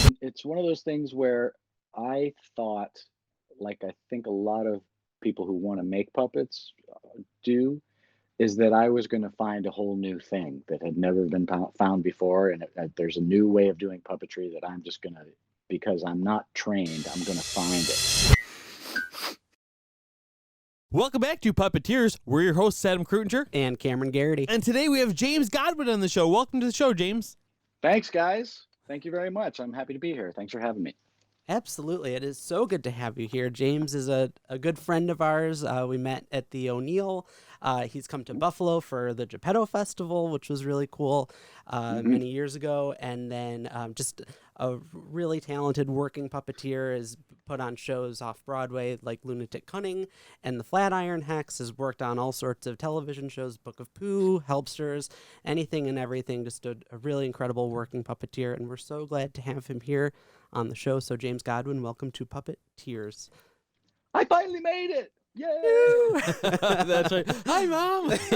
And it's one of those things where I thought, like I think a lot of people who want to make puppets do, is that I was going to find a whole new thing that had never been found before, and there's a new way of doing puppetry that I'm just going to, because I'm not trained, I'm going to find it. Welcome back to Puppeteers. We're your hosts, Adam Krutinger and Cameron Garrity. And today we have James Godwin on the show. Welcome to the show, James. Thanks, guys. Thank you very much. I'm happy to be here. Thanks for having me. Absolutely. It is so good to have you here. James is a good friend of ours. We met at the O'Neill. He's come to Buffalo for the Geppetto Festival, which was really cool many years ago. And then just a really talented working puppeteer, has put on shows off Broadway like Lunatic, Cunning, and the Flatiron Hex, has worked on all sorts of television shows, Book of Pooh, Helpsters, anything and everything. Just a really incredible working puppeteer. And we're so glad to have him here on the show. So James Godwin, welcome to Puppeteers. I finally made it. Yay! That's right. Hi, Mom. That's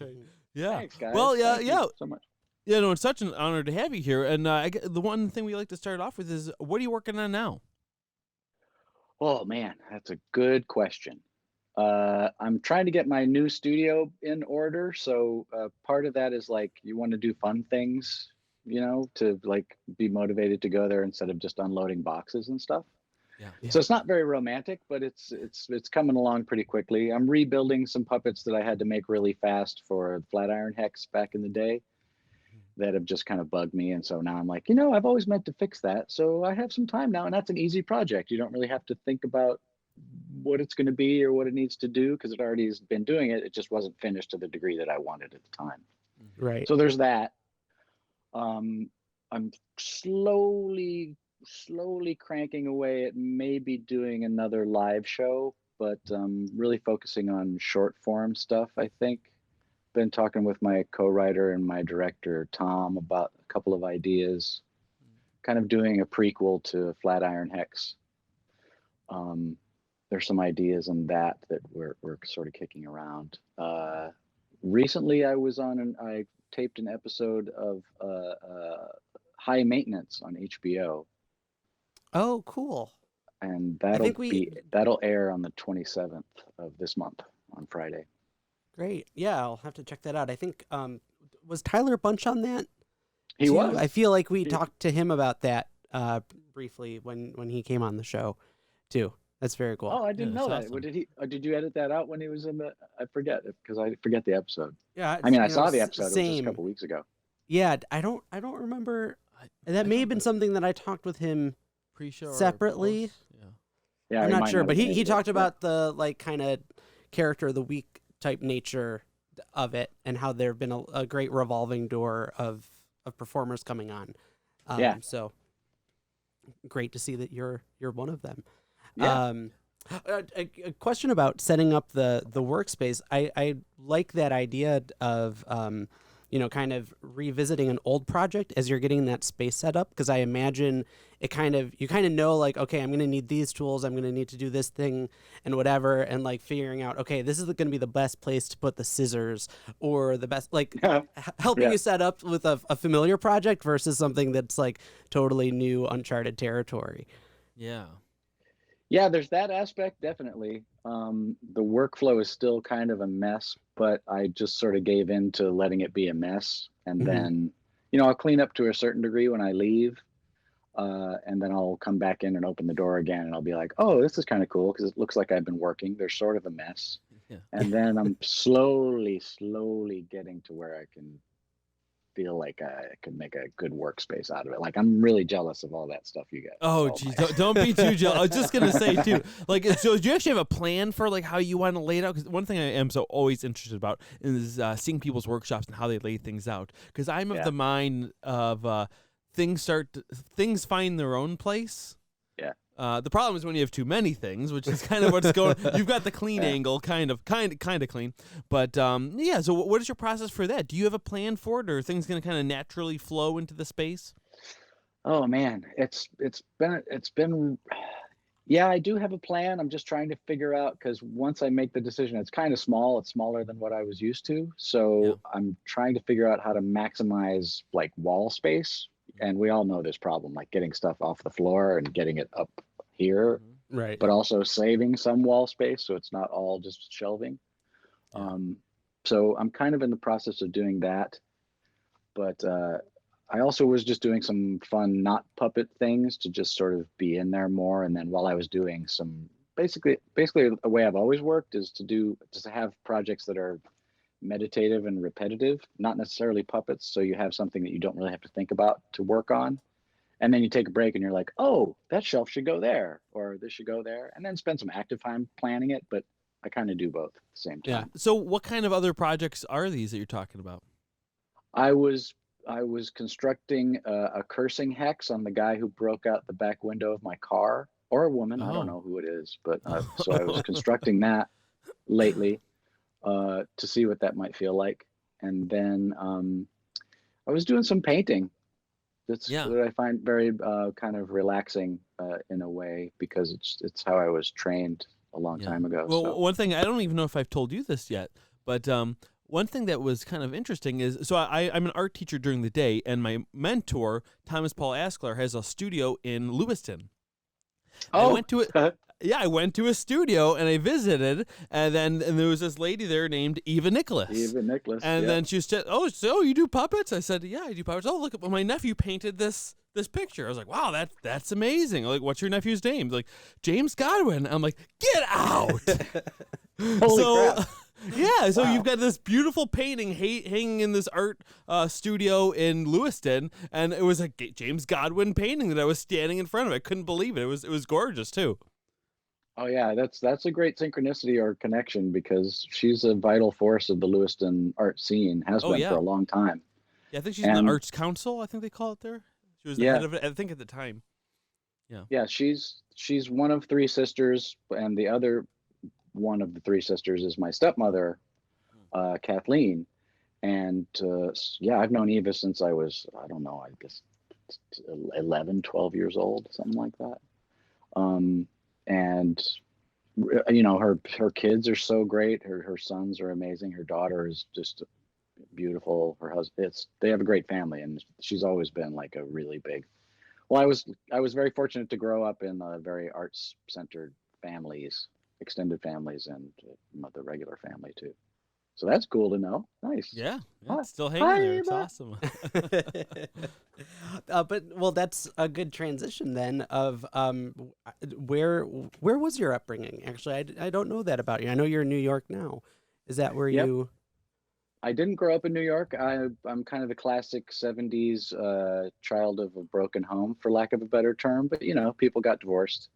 right. Yeah. Thanks, guys. Well, yeah, Thank yeah. you so much. Yeah, no, it's such an honor to have you here. And the one thing we like to start off with is, what are you working on now? Oh man, that's a good question. I'm trying to get my new studio in order. So part of that is like, you want to do fun things, you know, to like be motivated to go there instead of just unloading boxes and stuff. Yeah. So it's not very romantic, but it's coming along pretty quickly. I'm rebuilding some puppets that I had to make really fast for Flatiron Hex back in the day that have just kind of bugged me. And so now I'm like, you know, I've always meant to fix that. So I have some time now, and that's an easy project. You don't really have to think about what it's going to be or what it needs to do, because it already has been doing it. It just wasn't finished to the degree that I wanted at the time. Right. So there's that. I'm slowly cranking away at maybe doing another live show, but really focusing on short form stuff, I think. Been talking with my co-writer and my director, Tom, about a couple of ideas, kind of doing a prequel to Flatiron Hex. There's some ideas on that we're sort of kicking around. Recently, I taped an episode of High Maintenance on HBO. Oh, cool. And that'll air on the 27th of this month on Friday. Great. Yeah, I'll have to check that out. I think, was Tyler Bunch on that? He too? was. I feel like we talked to him about that briefly when he came on the show too. That's very cool. Oh, I didn't know that. Awesome. Did you edit that out when he was in the? I forget, because I forget the episode. Yeah, I mean, I saw the episode. Same. It was just a couple weeks ago. Yeah, I don't remember. That may have been something that I talked with him Pre-show separately. Yeah, I'm not sure, but he talked it. about the like kind of character of the week type nature of it, and how there have been a great revolving door of performers coming on. So great to see that you're one of them. Yeah. A question about setting up the workspace. I like that idea of kind of revisiting an old project as you're getting that space set up, because I imagine you kind of know, like, okay, I'm going to need these tools, I'm going to need to do this thing and whatever, and like figuring out, okay, this is going to be the best place to put the scissors, or the best, like helping you set up with a familiar project versus something that's like totally new, uncharted territory. Yeah, there's that aspect, definitely. The workflow is still kind of a mess, but I just sort of gave in to letting it be a mess. And then, I'll clean up to a certain degree when I leave. And then I'll come back in and open the door again, and I'll be like, oh, this is kind of cool, because it looks like I've been working. There's sort of a mess. Yeah. And then I'm slowly getting to where I can feel like I can make a good workspace out of it. Like, I'm really jealous of all that stuff you got. Oh, geez, don't be too jealous. I was just gonna say too, like, so do you actually have a plan for like how you want to lay it out? Because one thing I am so always interested about is seeing people's workshops and how they lay things out. Because I'm of the mind of things find their own place. Yeah. The problem is when you have too many things, which is kind of what's going. You've got the clean angle, kind of clean, but yeah. So what is your process for that? Do you have a plan for it, or are things going to kind of naturally flow into the space? Oh man, it's been. Yeah, I do have a plan. I'm just trying to figure out, because once I make the decision, it's kind of small. It's smaller than what I was used to. So I'm trying to figure out how to maximize like wall space, and we all know this problem, like getting stuff off the floor and getting it up here, Right. but also saving some wall space so it's not all just shelving. Yeah. So I'm kind of in the process of doing that, but I also was just doing some fun not puppet things to just sort of be in there more. And then while I was doing some basically the way I've always worked is to have projects that are meditative and repetitive, not necessarily puppets. So you have something that you don't really have to think about to work on. And then you take a break and you're like, oh, that shelf should go there, or this should go there. And then spend some active time planning it. But I kind of do both at the same time. Yeah. So what kind of other projects are these that you're talking about? I was constructing a cursing hex on the guy who broke out the back window of my car, or a woman. I don't know who it is, but so I was constructing that lately to see what that might feel like. And then I was doing some painting. That's what I find very kind of relaxing in a way, because it's how I was trained a long time ago. Well, so. One thing, I don't even know if I've told you this yet, but one thing that was kind of interesting is, so I'm an art teacher during the day, and my mentor, Thomas Paul Askler, has a studio in Lewiston. Oh, I went to a studio and I visited, and there was this lady there named Eva Nicholas. And then she said, "Oh, so you do puppets?" I said, "Yeah, I do puppets." "Oh, look, my nephew painted this picture." I was like, "Wow, that's amazing." Like, "What's your nephew's name?" Like, "James Godwin." I'm like, "Get out!" Holy crap. Yeah, so Wow. you've got this beautiful painting hanging in this art studio in Lewiston, and it was a James Godwin painting that I was standing in front of. I couldn't believe it. It was gorgeous too. Oh yeah, that's a great synchronicity or connection, because she's a vital force of the Lewiston art scene, has been for a long time. Yeah, I think she's in the Arts Council, I think they call it there. She was the head of it, I think, at the time. Yeah. Yeah, she's one of three sisters, and the other one of the three sisters is my stepmother, Kathleen. And I've known Eva since I was, I don't know, I guess 11, 12 years old, something like that. And her kids are so great. Her sons are amazing. Her daughter is just beautiful. Her husband, they have a great family, and she's always been like a really big. Well, I was very fortunate to grow up in very arts centered families, extended families, and the regular family too. So that's cool to know. Nice. Yeah, it's still hanging there. It's awesome. But that's a good transition then of where was your upbringing? Actually, I don't know that about you. I know you're in New York now. Is that where you? I didn't grow up in New York. I'm kind of the classic 70s child of a broken home, for lack of a better term. But people got divorced.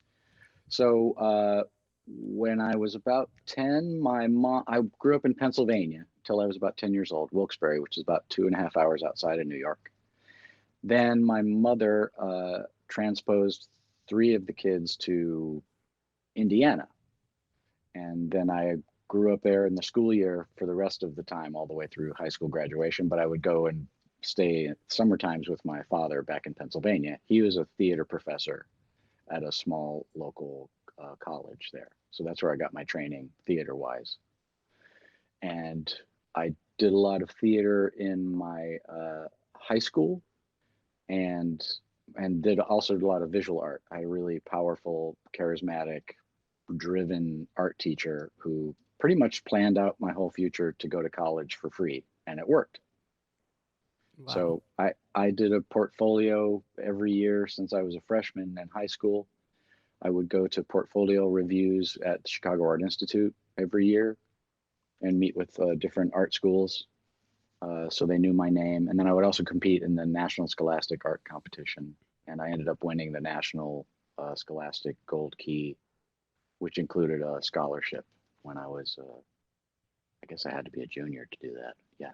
So when I was about 10, I grew up in Pennsylvania until I was about 10 years old, Wilkes-Barre, which is about 2.5 hours outside of New York. Then my mother transposed 3 of the kids to Indiana. And then I grew up there in the school year for the rest of the time, all the way through high school graduation. But I would go and stay summer times with my father back in Pennsylvania. He was a theater professor at a small local college there. So that's where I got my training theater-wise. And I did a lot of theater in my high school, and did a lot of visual art. I had a really powerful, charismatic, driven art teacher who pretty much planned out my whole future to go to college for free, and it worked. Wow. So I did a portfolio every year since I was a freshman in high school. I would go to portfolio reviews at the Chicago Art Institute every year and meet with different art schools, so they knew my name. And then I would also compete in the National Scholastic Art Competition, and I ended up winning the National Scholastic Gold Key, which included a scholarship when I was, I guess I had to be a junior to do that. Yeah.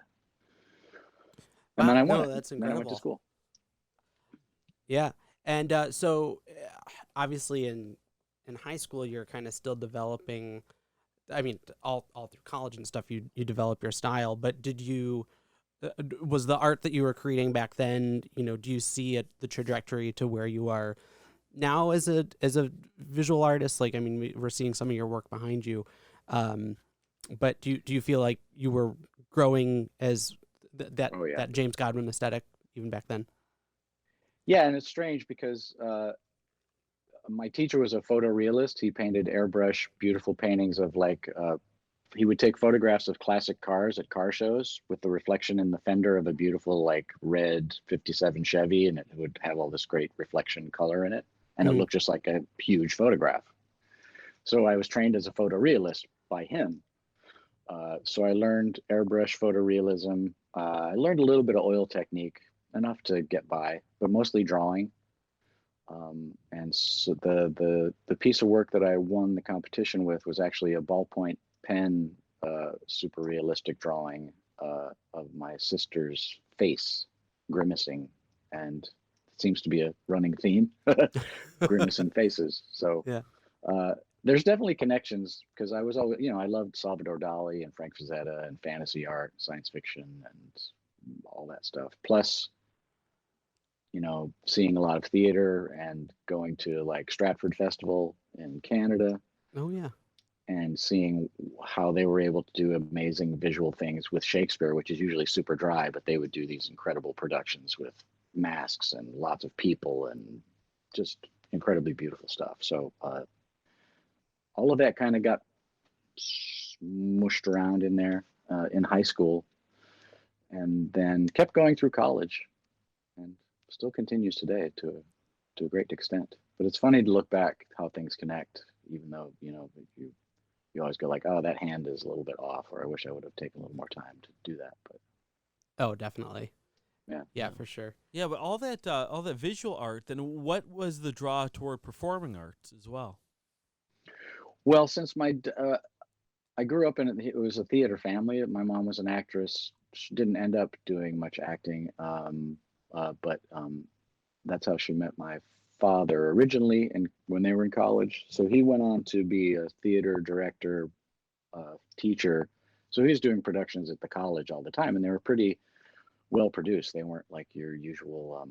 And then I won it. That's incredible. Then I went to school. Yeah. And so obviously in high school, you're kind of still developing, I mean, all through college and stuff, you develop your style, but did you, was the art that you were creating back then, do you see the trajectory to where you are now as a visual artist? Like, I mean, we're seeing some of your work behind you, but do you feel like you were growing as that James Godwin aesthetic even back then? Yeah, and it's strange because my teacher was a photorealist. He painted airbrush, beautiful paintings of like, he would take photographs of classic cars at car shows with the reflection in the fender of a beautiful like red 57 Chevy, and it would have all this great reflection color in it. And it looked just like a huge photograph. So I was trained as a photorealist by him. So I learned airbrush photorealism. I learned a little bit of oil technique, enough to get by, but mostly drawing. And so the piece of work that I won the competition with was actually a ballpoint pen, super realistic drawing of my sister's face grimacing, and it seems to be a running theme, grimacing faces. So Yeah. there's definitely connections because I was always, I loved Salvador Dali and Frank Frazetta and fantasy art, science fiction, and all that stuff. Plus, seeing a lot of theater and going to like Stratford Festival in Canada. Oh yeah. And seeing how they were able to do amazing visual things with Shakespeare, which is usually super dry, but they would do these incredible productions with masks and lots of people and just incredibly beautiful stuff. So all of that kind of got smushed around in there in high school, and then kept going through college, and still continues today to a great extent. But it's funny to look back how things connect, even though you always go like, oh, that hand is a little bit off, or I wish I would have taken a little more time to do that. But Oh, definitely. yeah, Yeah, for sure. Yeah, but all that visual art. Then what was the draw toward performing arts as well? well, since I grew up it was a theater family. My mom was an actress. She didn't end up doing much acting, but that's how she met my father originally, and when they were in college. So he went on to be a theater director, teacher. So he was doing productions at the college all the time, and they were pretty well produced. They weren't like your usual,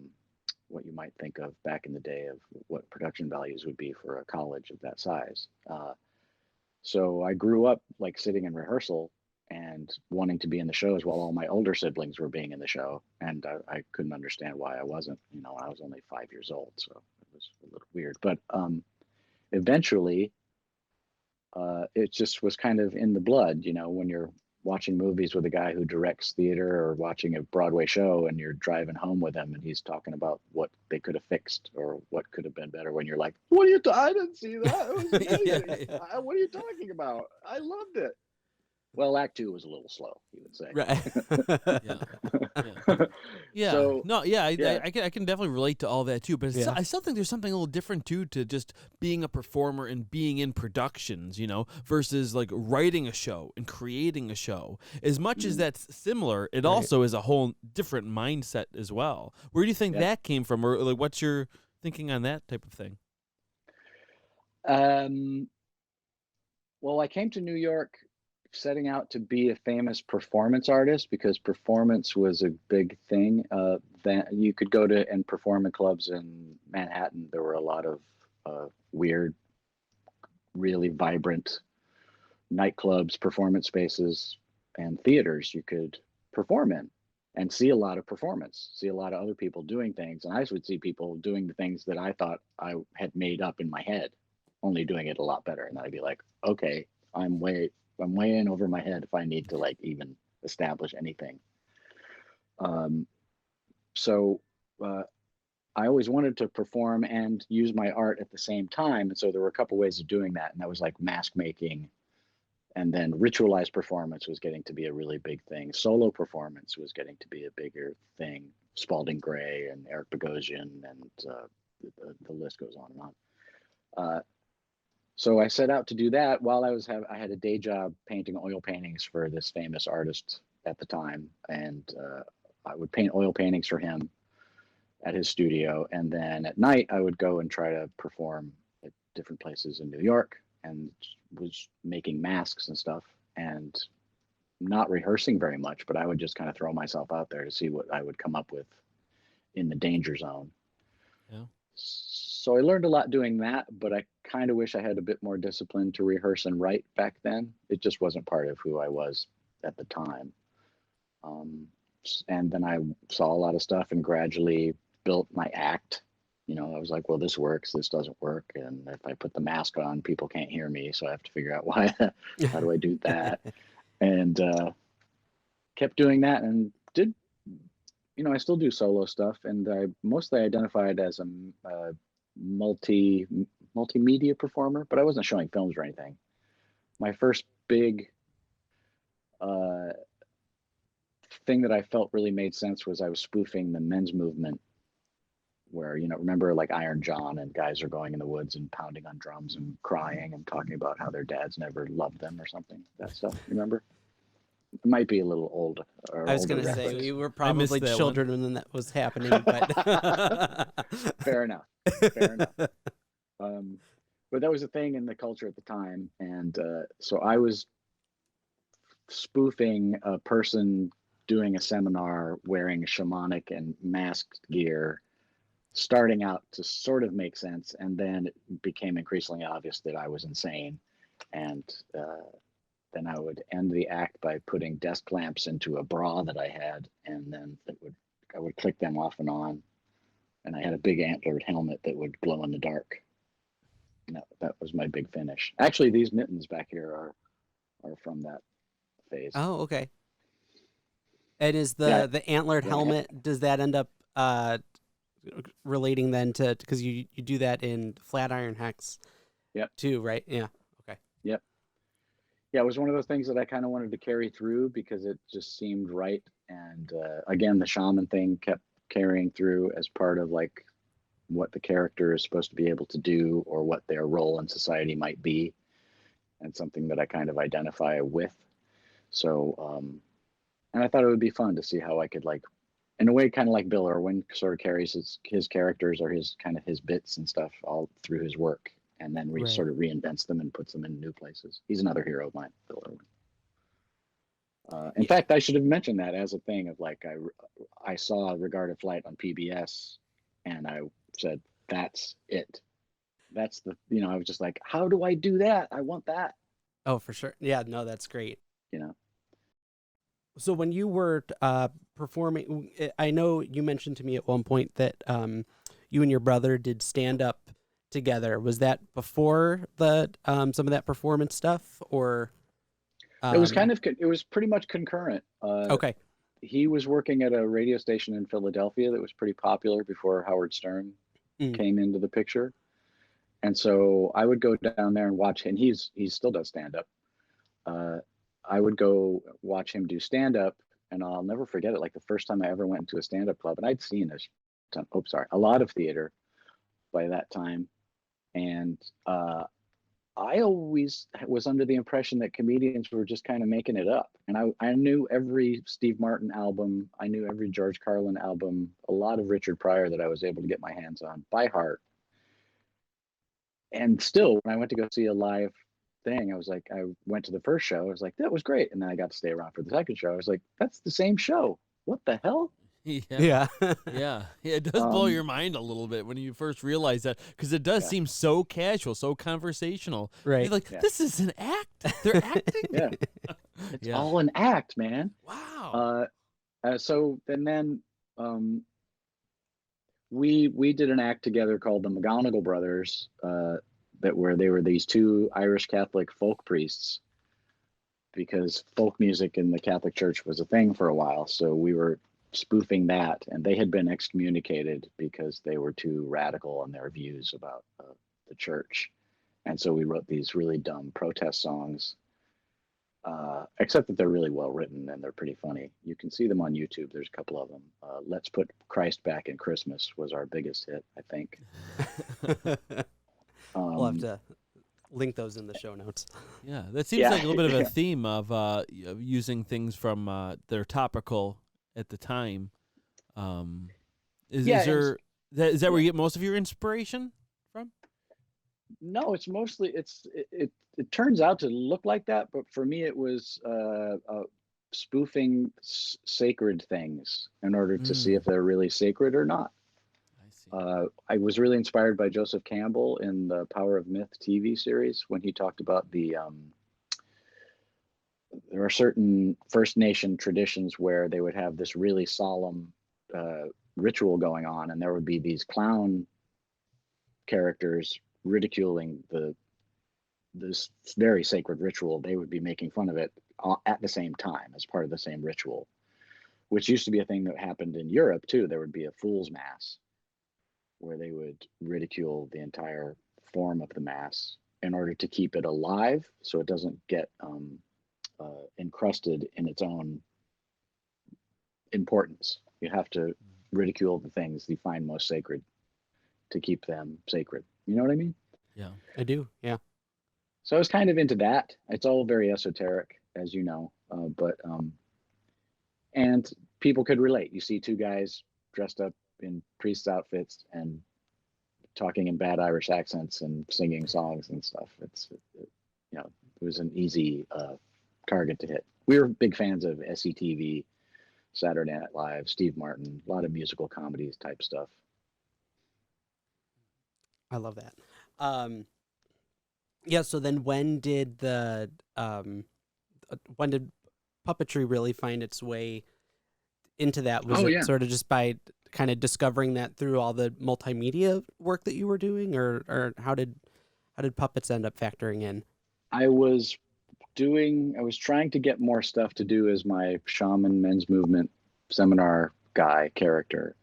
what you might think of back in the day of what production values would be for a college of that size. So I grew up like sitting in rehearsal and wanting to be in the shows while all my older siblings were being in the show. And I couldn't understand why I wasn't. I was only 5 years old, so it was a little weird. But eventually, it just was kind of in the blood, when you're watching movies with a guy who directs theater, or watching a Broadway show and you're driving home with him and he's talking about what they could have fixed or what could have been better, when you're like, what are you I didn't see that. It was amazing. What are you talking about? I loved it. Well, Act 2 was a little slow, you would say. Right. Yeah. So, no, yeah, I can definitely relate to all that too. But Yeah. I still think there's something a little different too to just being a performer and being in productions, versus like writing a show and creating a show. As much as that's similar, it also is a whole different mindset as well. Where do you think that came from, or like what's your thinking on that type of thing? Well, I came to New York setting out to be a famous performance artist because performance was a big thing. That you could go to and perform in clubs in Manhattan. There were a lot of weird, really vibrant nightclubs, performance spaces, and theaters you could perform in and see a lot of performance, see a lot of other people doing things. And I would see people doing the things that I thought I had made up in my head, only doing it a lot better. And I'd be like, okay, I'm way in over my head if I need to like even establish anything. So I always wanted to perform and use my art at the same time. And so there were a couple ways of doing that. And that was like mask making. And then ritualized performance was getting to be a really big thing. Solo performance was getting to be a bigger thing. Spalding Gray and Eric Bogosian, and the list goes on and on. So I set out to do that while I had a day job painting oil paintings for this famous artist at the time, and I would paint oil paintings for him at his studio, and then at night I would go and try to perform at different places in New York, and was making masks and stuff, and not rehearsing very much, but I would just kind of throw myself out there to see what I would come up with in the danger zone. Yeah. So I learned a lot doing that, but I kind of wish I had a bit more discipline to rehearse and write back then. It just wasn't part of who I was at the time. And then I saw a lot of stuff and gradually built my act. I was like, well, this works, this doesn't work, and if I put the mask on, people can't hear me, so I have to figure out how do I do that, and kept doing that, and did. I still do solo stuff, and I mostly identified as a multimedia performer, but I wasn't showing films or anything. My first big thing that I felt really made sense was I was spoofing the men's movement, where, remember like Iron John, and guys are going in the woods and pounding on drums and crying and talking about how their dads never loved them or something. That stuff, remember? It might be a little old. I was going to say, we were probably children when that was happening, but fair enough. But that was a thing in the culture at the time, and so I was spoofing a person doing a seminar wearing shamanic and masked gear, starting out to sort of make sense, and then it became increasingly obvious that I was insane, and then I would end the act by putting desk lamps into a bra that I had, and then I would click them off and on, and I had a big antlered helmet that would glow in the dark. And that was my big finish. Actually, these mittens back here are from that phase. Oh, okay. And is the antlered helmet, does that end up relating then to, because you do that in Flatiron Hex too, right? Yeah. Okay. Yep. Yeah, it was one of those things that I kind of wanted to carry through because it just seemed right. And again, the shaman thing kept carrying through as part of like what the character is supposed to be able to do, or what their role in society might be, and something that I kind of identify with. So, and I thought it would be fun to see how I could, like, in a way, kind of like Bill Irwin sort of carries his characters or his bits and stuff all through his work, and then sort of reinvents them and puts them in new places. He's another hero of mine, Bill Irwin. In fact, I should have mentioned that as a thing of like, I saw Regarded Flight on PBS, and I said, that's it. That's I was just like, how do I do that? I want that. Oh, for sure. Yeah, no, that's great. So when you were performing, I know you mentioned to me at one point that you and your brother did stand up together. Was that before the some of that performance stuff, or? It was it was pretty much concurrent. Okay. He was working at a radio station in Philadelphia that was pretty popular before Howard Stern came into the picture. And so I would go down there and watch him. He still does stand up. I would go watch him do stand up, and I'll never forget it. Like the first time I ever went to a stand up club, and I'd seen a lot of theater by that time. And I always was under the impression that comedians were just kind of making it up. And I knew every Steve Martin album. I knew every George Carlin album, a lot of Richard Pryor that I was able to get my hands on by heart. And still, when I went to go see a live thing, I went to the first show. I was like, that was great. And then I got to stay around for the second show. I was like, that's the same show. What the hell? Yeah. It does blow your mind a little bit when you first realize that, because it does seem so casual, so conversational. Right. You're like, this is an act. They're acting. It's all an act, man. Wow. So then we did an act together called the McGonagall Brothers, they were these two Irish Catholic folk priests, because folk music in the Catholic Church was a thing for a while. So we were spoofing that, and they had been excommunicated because they were too radical in their views about the church. And so we wrote these really dumb protest songs, except that they're really well written and they're pretty funny. You can see them on YouTube. There's a couple of them. Let's Put Christ Back in Christmas was our biggest hit, I think. We'll have to link those in the show notes. Yeah, that seems like a little bit of a theme of using things from that are topical at the time. Is that where you get most of your inspiration from? No, it's mostly it turns out to look like that, but for me it was spoofing sacred things in order to see if they're really sacred or not. I was really inspired by Joseph Campbell in the Power of Myth TV series when he talked about there are certain First Nation traditions where they would have this really solemn ritual going on, and there would be these clown characters ridiculing this very sacred ritual. They would be making fun of it at the same time as part of the same ritual, which used to be a thing that happened in Europe too. There would be a fool's mass where they would ridicule the entire form of the mass in order to keep it alive so it doesn't get encrusted in its own importance. You have to ridicule the things you find most sacred to keep them sacred. You know what I mean? Yeah, I do. Yeah. So I was kind of into that. It's all very esoteric, as you know, and people could relate. You see two guys dressed up in priest's outfits and talking in bad Irish accents and singing songs and stuff. It was an easy target to hit. We were big fans of SCTV, Saturday Night Live, Steve Martin, a lot of musical comedies type stuff. I love that. Yeah. So then, when did puppetry really find its way into that? Was it sort of just by kind of discovering that through all the multimedia work that you were doing, or how did puppets end up factoring in? I was trying to get more stuff to do as my shaman men's movement seminar guy character,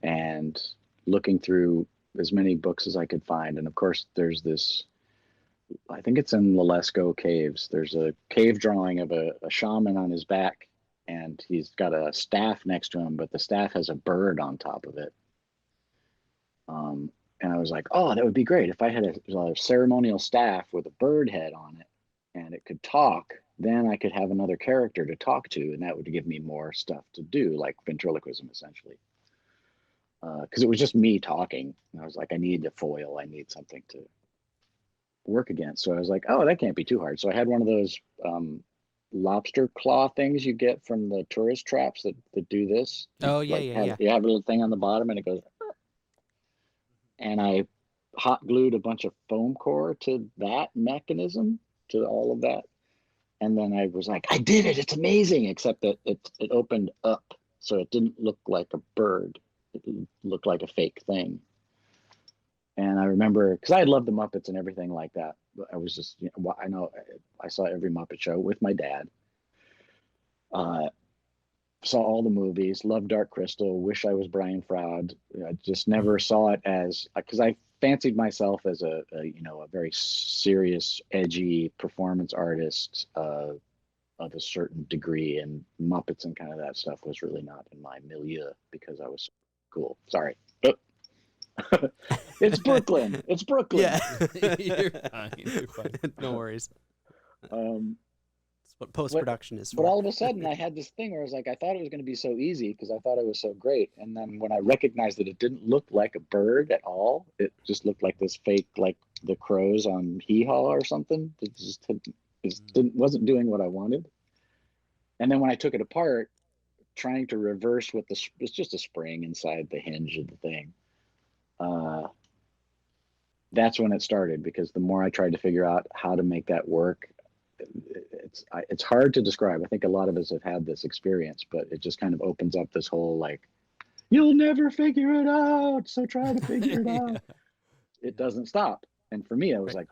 and looking through as many books as I could find. And of course, there's this, I think it's in Lalesco Caves. There's a cave drawing of a shaman on his back, and he's got a staff next to him, but the staff has a bird on top of it. And I was like, oh, that would be great if I had a ceremonial staff with a bird head on it and it could talk. Then I could have another character to talk to, and that would give me more stuff to do, like ventriloquism, essentially. Because it was just me talking, and I was like, I need a foil. I need something to work against. So I was like, oh, that can't be too hard. So I had one of those lobster claw things you get from the tourist traps that do this. Oh, yeah, like you have a little thing on the bottom, and it goes. And I hot glued a bunch of foam core to that mechanism, to all of that. And then I was like, I did it. It's amazing. Except that it opened up, so it didn't look like a bird. It looked like a fake thing. And I remember, because I loved the Muppets and everything like that. I was just, I know I saw every Muppet show with my dad. Saw all the movies, loved Dark Crystal, wish I was Brian Froud. I just never saw it as, because I fancied myself as a very serious, edgy performance artist of a certain degree, and Muppets and kind of that stuff was really not in my milieu because I was cool. Sorry. It's Brooklyn. It's Brooklyn. Yeah. You're fine. No worries. That's what post-production is for. But all of a sudden, I had this thing where I was like, I thought it was going to be so easy because I thought it was so great. And then when I recognized that it didn't look like a bird at all, it just looked like this fake, like the crows on Hee Haw or something. It just wasn't doing what I wanted. And then when I took it apart, trying to reverse it's just a spring inside the hinge of the thing. That's when it started, because the more I tried to figure out how to make that work, it's hard to describe. I think a lot of us have had this experience, but it just kind of opens up this whole, like, you'll never figure it out, so try to figure it out. It doesn't stop. And for me, I was like,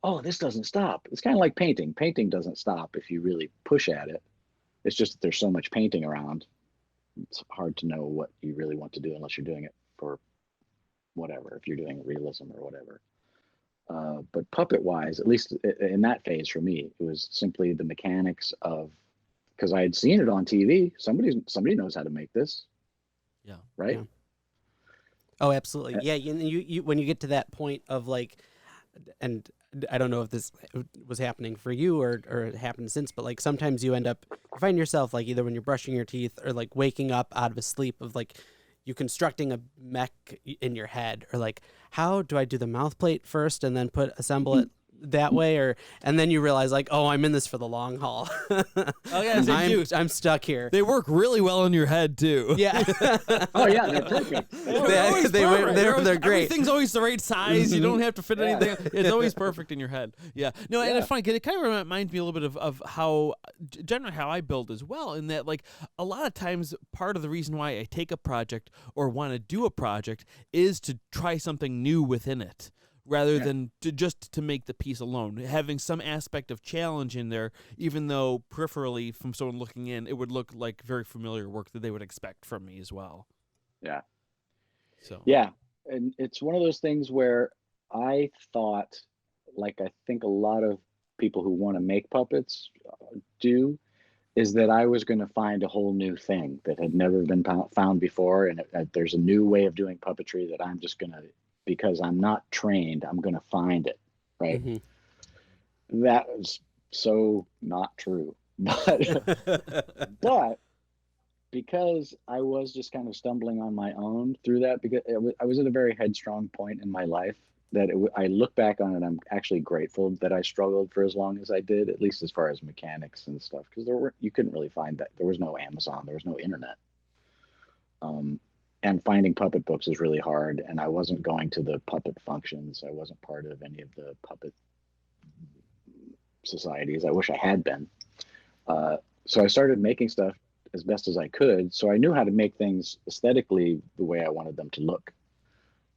oh, this doesn't stop. It's kind of like painting. Painting doesn't stop if you really push at it. It's just that there's so much painting around. It's hard to know what you really want to do unless you're doing it for whatever, if you're doing realism or whatever. But puppet-wise, at least in that phase for me, it was simply the mechanics of, because I had seen it on TV. Somebody knows how to make this. Yeah. Right? Yeah. Oh, absolutely. Yeah, you when you get to that point of, like, and I don't know if this was happening for you or it happened since, but, like, sometimes you find yourself, like, either when you're brushing your teeth or, like, waking up out of a sleep of, like, you constructing a mech in your head, or, like, how do I do the mouth plate first and then assemble it that way, or and then you realize like, oh, I'm in this for the long haul. Oh yeah, they do. I'm stuck here. They work really well in your head too. Yeah. Oh yeah, they're perfect. They're great. Everything's always the right size. You don't have to fit anything. It's always perfect in your head. Yeah. No, and it's funny because it kind of reminds me a little bit of how generally how I build as well. In that, like, a lot of times, part of the reason why I take a project or want to do a project is to try something new within it, rather than to make the piece alone. Having some aspect of challenge in there, even though peripherally from someone looking in, it would look like very familiar work that they would expect from me as well. Yeah. So. Yeah, and it's one of those things where I thought, like I think a lot of people who want to make puppets do, is that I was going to find a whole new thing that had never been found before, and there's a new way of doing puppetry that I'm just going to, because I'm not trained, I'm going to find it, right? Mm-hmm. That is so not true. But because I was just kind of stumbling on my own through that, because I was at a very headstrong point in my life that I look back on it, I'm actually grateful that I struggled for as long as I did, at least as far as mechanics and stuff, because you couldn't really find that. There was no Amazon, there was no internet. And finding puppet books is really hard, and I wasn't going to the puppet functions. I wasn't part of any of the puppet societies. I wish I had been. So I started making stuff as best as I could. So I knew how to make things aesthetically the way I wanted them to look.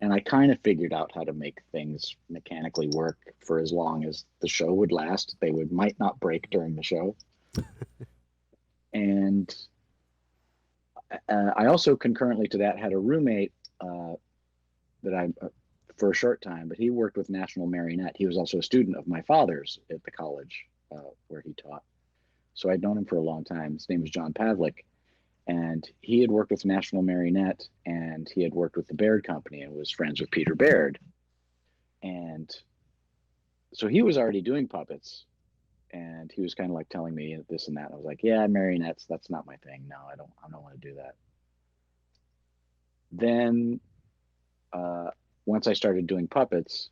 And I kind of figured out how to make things mechanically work for as long as the show would last. They might not break during the show. And I also concurrently to that had a roommate that I, for a short time, but he worked with National Marionette. He was also a student of my father's at the college where he taught. So I'd known him for a long time. His name was John Pavlik. And he had worked with National Marionette, and he had worked with the Baird Company and was friends with Peter Baird. And so he was already doing puppets, and he was kind of like telling me this and that. I was like, yeah, marionettes, that's not my thing. No, I don't want to do that. Then once I started doing puppets,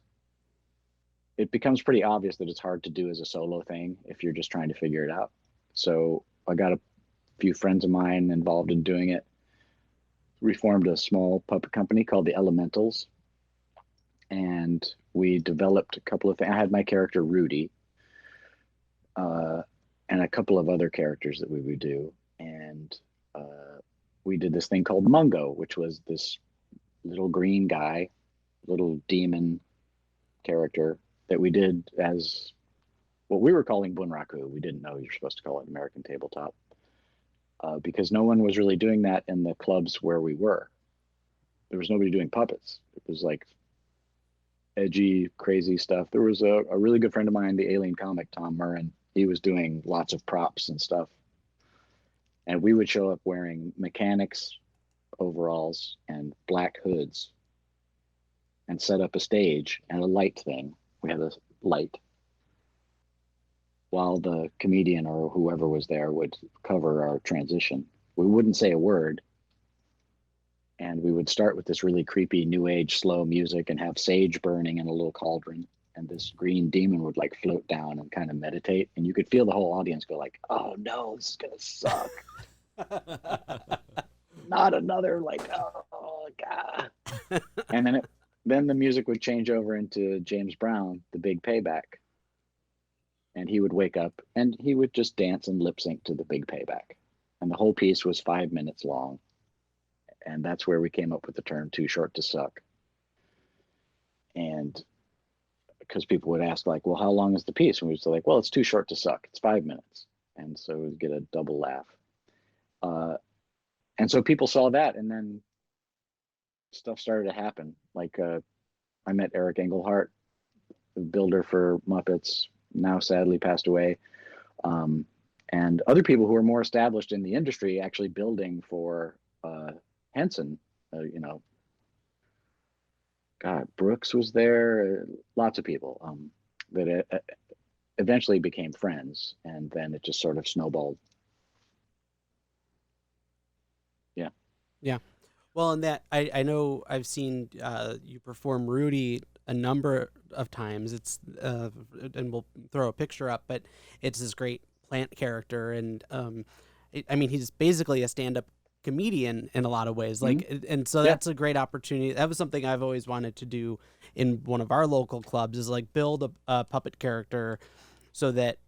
it becomes pretty obvious that it's hard to do as a solo thing if you're just trying to figure it out. So I got a few friends of mine involved in doing it. We formed a small puppet company called the Elementals, and we developed a couple of things. I had my character Rudy, and a couple of other characters that we would do, and we did this thing called Mungo, which was this little green guy, little demon character that we did as what we were calling Bunraku. We didn't know you're supposed to call it American Tabletop. Because no one was really doing that in the clubs where we were. There was nobody doing puppets. It was like edgy, crazy stuff. There was a really good friend of mine, the Alien comic, Tom Murrin. He was doing lots of props and stuff. And we would show up wearing mechanics overalls and black hoods and set up a stage and a light thing. We had a light, while the comedian or whoever was there would cover our transition. We wouldn't say a word. And we would start with this really creepy new age slow music and have sage burning in a little cauldron. And this green demon would like float down and kind of meditate. And you could feel the whole audience go like, oh no, this is going to suck. Not another like, oh God. And then the music would change over into James Brown, The Big Payback. And he would wake up and he would just dance and lip sync to The Big Payback. And the whole piece was 5 minutes long. And that's where we came up with the term Too Short to Suck. And because people would ask like, well, how long is the piece? And we'd say like, well, it's too short to suck. It's 5 minutes. And so we'd get a double laugh. And so people saw that, and then stuff started to happen. Like I met Eric Engelhart, the builder for Muppets, now sadly passed away, and other people who are more established in the industry actually building for Henson. God, Brooks was there, lots of people that eventually became friends, and then it just sort of snowballed. Yeah. Well, and that I know I've seen you perform Rudy a number of times. It's and we'll throw a picture up, but it's this great plant character, and I mean, he's basically a stand-up comedian in a lot of ways. Like, and so that's a great opportunity. That was something I've always wanted to do in one of our local clubs, is like build a puppet character so that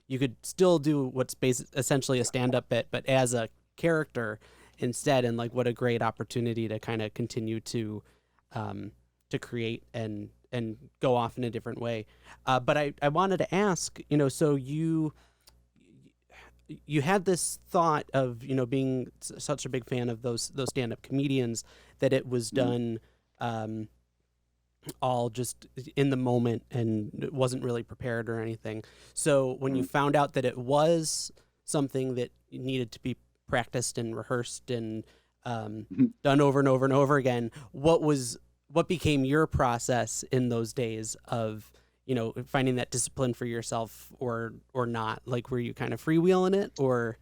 you could still do what's essentially a stand-up bit, but as a character instead. And like, what a great opportunity to kind of continue to create and go off in a different way. But I wanted to ask, so you had this thought of, being such a big fan of those stand-up comedians, that it was done all just in the moment and it wasn't really prepared or anything. So when you found out that it was something that needed to be practiced and rehearsed and done over and over and over again, what became your process in those days of, finding that discipline for yourself or not? Like, were you kind of freewheeling it, or?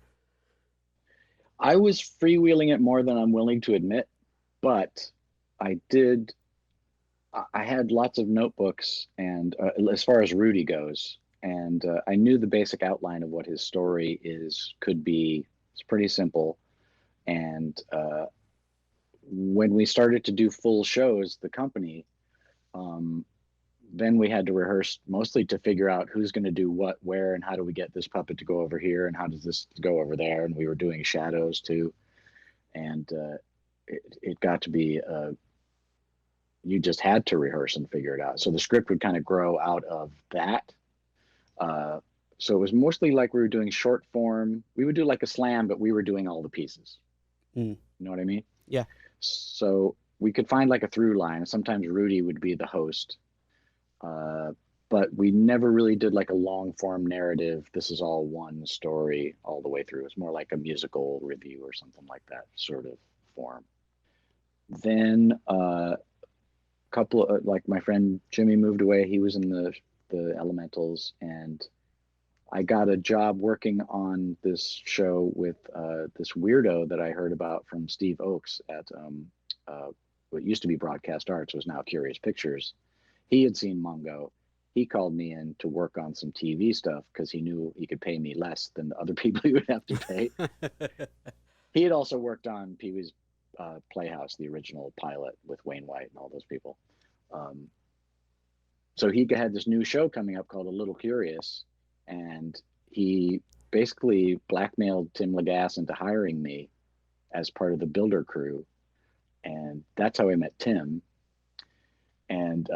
I was freewheeling it more than I'm willing to admit, but I had lots of notebooks, and as far as Rudy goes, and I knew the basic outline of what his story could be. It's pretty simple. And when we started to do full shows, the company, then we had to rehearse mostly to figure out who's going to do what, where, and how do we get this puppet to go over here, and how does this go over there. And we were doing shadows too. And it got to be, you just had to rehearse and figure it out. So the script would kind of grow out of that. So it was mostly like we were doing short form. We would do like a slam, but we were doing all the pieces. You know what I mean? Yeah. So we could find like a through line. Sometimes Rudy would be the host. But we never really did like a long form narrative. This is all one story all the way through. It's more like a musical review or something like that sort of form. Then couple of, like, my friend Jimmy moved away. He was in the Elementals, and I got a job working on this show with this weirdo that I heard about from Steve Oakes at what used to be Broadcast Arts, was now Curious Pictures. He had seen Mungo. He called me in to work on some TV stuff because he knew he could pay me less than the other people he would have to pay. He had also worked on Pee-wee's Playhouse, the original pilot with Wayne White and all those people. So he had this new show coming up called A Little Curious, and he basically blackmailed Tim Lagasse into hiring me as part of the builder crew. And that's how I met Tim. And,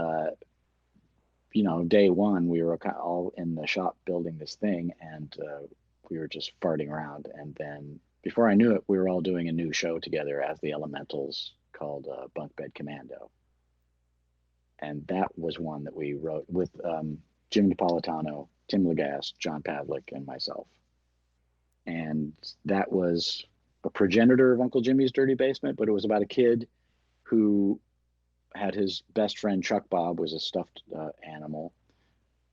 day one, we were all in the shop building this thing, and we were just farting around. And then before I knew it, we were all doing a new show together as the Elementals called Bunk Bed Commando. And that was one that we wrote with Jim Napolitano, Tim Lagasse, John Pavlik, and myself. And that was a progenitor of Uncle Jimmy's Dirty Basement, but it was about a kid who had his best friend, Chuck Bob, was a stuffed animal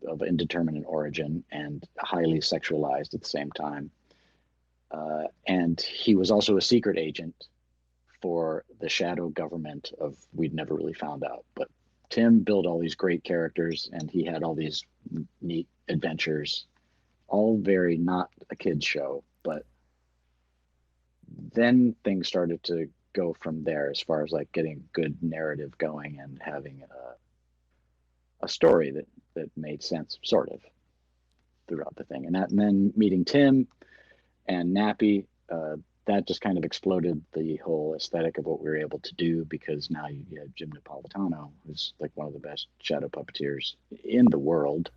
of indeterminate origin and highly sexualized at the same time. And he was also a secret agent for the shadow government of, we'd never really found out. But Tim built all these great characters, and he had all these neat adventures, all very not a kid's show. But then things started to go from there as far as like getting good narrative going and having a story that made sense, sort of, throughout the thing. And then meeting Tim and Nappy, that just kind of exploded the whole aesthetic of what we were able to do, because now you have Jim Napolitano, who's like one of the best shadow puppeteers in the world,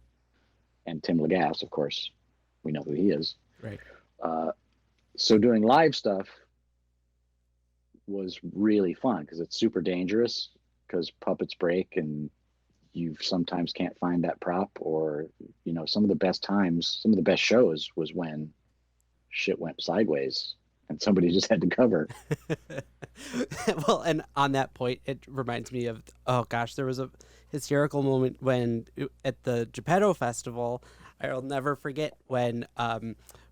and Tim Lagasse, of course, we know who he is. Right. So doing live stuff was really fun because it's super dangerous, because puppets break and you sometimes can't find that prop, or some of the best times, some of the best shows was when shit went sideways and somebody just had to cover. Well, and on that point, it reminds me of, oh gosh, there was a hysterical moment when at the Geppetto Festival, I'll never forget when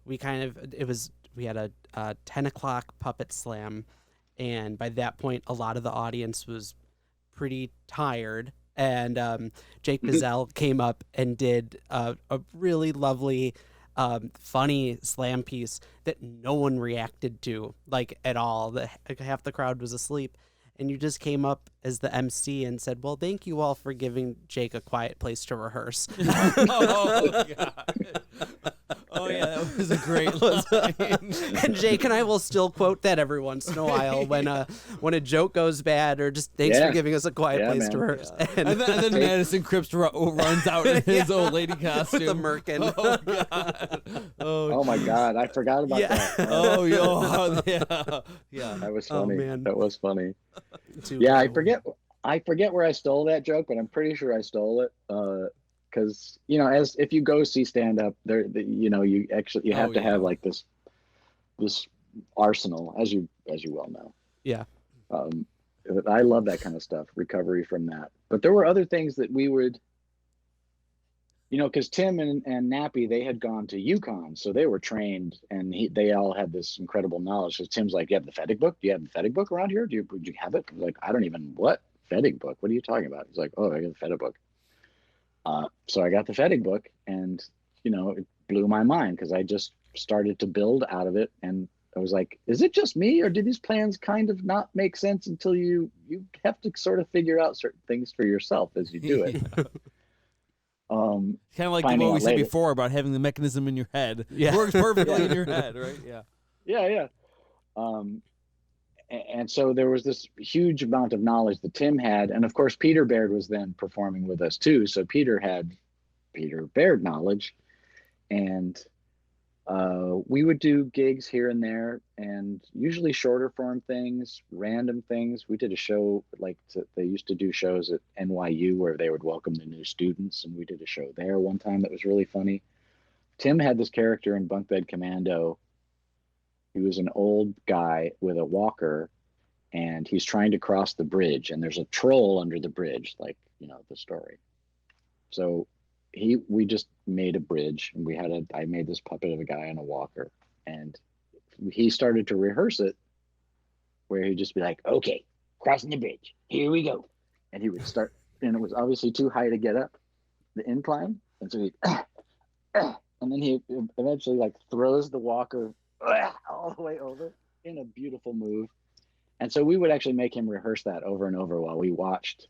we had a 10 o'clock puppet slam, and by that point a lot of the audience was pretty tired, and Jake Bizzell came up and did a really lovely, funny slam piece that no one reacted to, like, at all. Half the crowd was asleep. And you just came up as the MC and said, well, thank you all for giving Jake a quiet place to rehearse. Oh, God. Oh, yeah, that was a great line. And Jake and I will still quote that every once in a while when a joke goes bad, or just thanks for giving us a quiet place to rehearse. Yeah. And then Madison Cripps runs out in his old lady costume. With the merkin. Oh, God. Oh, my God. I forgot about that. Oh, yeah. That was funny. Oh, man. That was funny. Too I forget where I stole that joke, but I'm pretty sure I stole it. Because as if you go see stand up, you have to have like this arsenal, as you well know. Yeah. I love that kind of stuff, recovery from that. But there were other things that we would, because Tim and Nappy, they had gone to UConn, so they were trained, and they all had this incredible knowledge. So Tim's like, "You have the Fedig book? Do you have the Fedig book around here? Would you have it?" I was like, "I don't even what Fedig book? What are you talking about?" He's like, "Oh, I got the Fedig book." So I got the Fedig book, and it blew my mind because I just started to build out of it, and I was like, "Is it just me, or do these plans kind of not make sense until you have to sort of figure out certain things for yourself as you do it?" Kind of like what we said before about having the mechanism in your head. Yeah. It works perfectly in your head, right? Yeah. And so there was this huge amount of knowledge that Tim had, and of course Peter Baird was then performing with us too. So Peter had Peter Baird knowledge, and we would do gigs here and there, and usually shorter form things, random things. We did a show they used to do shows at NYU where they would welcome the new students, and we did a show there one time that was really funny. Tim had this character in Bunk Bed Commando. He was an old guy with a walker, and he's trying to cross the bridge, and there's a troll under the bridge, like the story. So we just made a bridge, and I made this puppet of a guy on a walker, and he started to rehearse it where he'd just be like, "Okay, crossing the bridge, here we go." And he would start, and it was obviously too high to get up the incline. And so and then he eventually throws the walker all the way over in a beautiful move. And so we would actually make him rehearse that over and over while we watched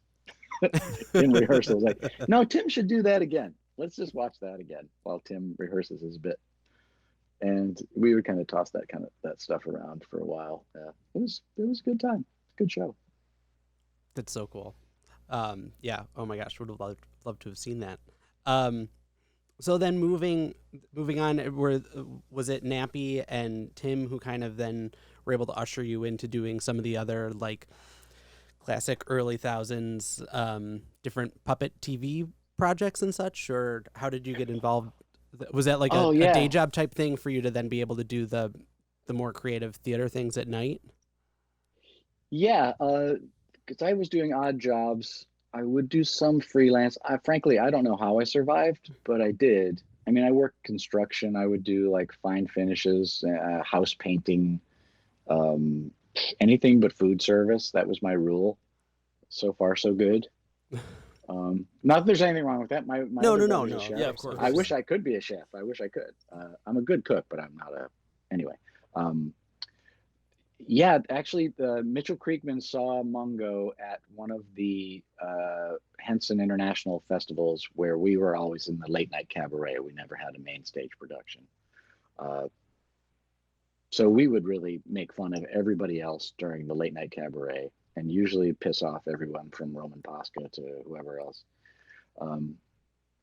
in rehearsals. Like, no, Tim should do that again. Let's just watch that again while Tim rehearses his bit. And we would kind of toss that stuff around for a while. Yeah, it was a good time. Good show. That's so cool. Yeah. Oh my gosh, would have loved to have seen that. So then moving on, was it Nappy and Tim who kind of then were able to usher you into doing some of the other classic early thousands different puppet TV projects and such, or how did you get involved? Was that a day job type thing for you to then be able to do the more creative theater things at night? Yeah, because I was doing odd jobs. I would do some freelance. Frankly, I don't know how I survived, but I did. I mean, I worked construction. I would do fine finishes, house painting, anything but food service. That was my rule. So far, so good. Not that there's anything wrong with that. No. Yeah, of course. I wish I could be a chef. I wish I could. I'm a good cook, but I'm not anyway. Yeah, actually, Mitchell Creekman saw Mungo at one of the Henson International Festivals where we were always in the late night cabaret. We never had a main stage production. So we would really make fun of everybody else during the late night cabaret and usually piss off everyone from Roman Posca to whoever else.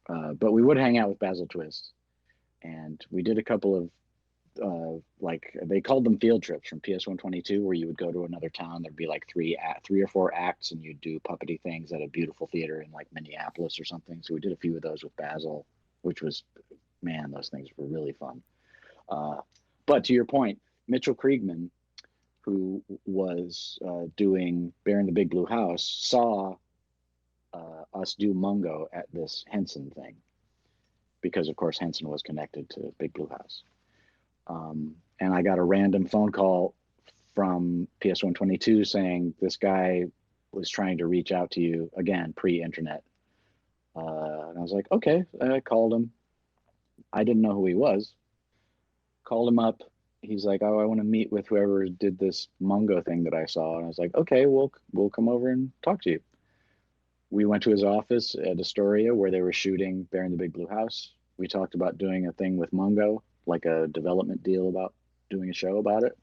But we would hang out with Basil Twist, and we did a couple of they called them field trips from PS 122, where you would go to another town. There'd be three or four acts, and you'd do puppety things at a beautiful theater in Minneapolis or something. So we did a few of those with Basil, which was, man, those things were really fun. But to your point, Mitchell Kriegman, who was doing Bear in the Big Blue House, saw us do Mungo at this Henson thing, because of course Henson was connected to Big Blue House. And I got a random phone call from PS 122 saying this guy was trying to reach out to you again, pre-internet. And I was like, okay. I called him. I didn't know who he was. Called him up. He's like, oh, I want to meet with whoever did this Mungo thing that I saw. And I was like, okay, we'll come over and talk to you. We went to his office at Astoria where they were shooting Bear in the Big Blue House. We talked about doing a thing with Mungo, like a development deal about doing a show about it.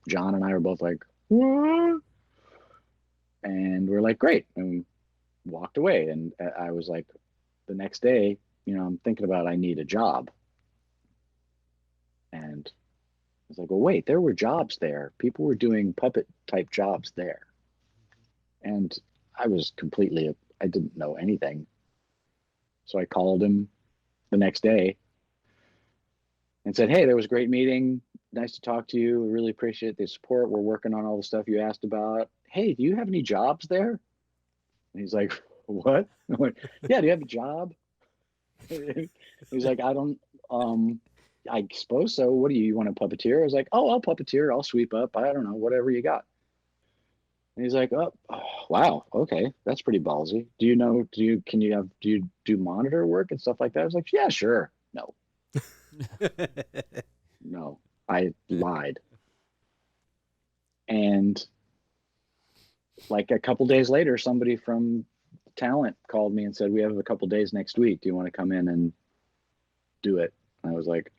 John and I were both like, what? And we're like, great. And walked away. And I was like, the next day, I'm thinking about I need a job. And I was like, well, wait, there were jobs there. People were doing puppet type jobs there. And I was I didn't know anything. So I called him the next day and said, hey, there was a great meeting. Nice to talk to you. We really appreciate the support. We're working on all the stuff you asked about. Hey, do you have any jobs there? And he's like, what? I'm like, yeah, do you have a job? He's like, I suppose so. What do you want, a puppeteer? I was like, oh, I'll puppeteer. I'll sweep up. I don't know, whatever you got. And he's like, oh, wow, okay, that's pretty ballsy. Do you do monitor work and stuff like that? I was like, yeah, sure. No. No, I lied. And like a couple days later, somebody from talent called me and said, we have a couple days next week. Do you want to come in and do it? And I was like,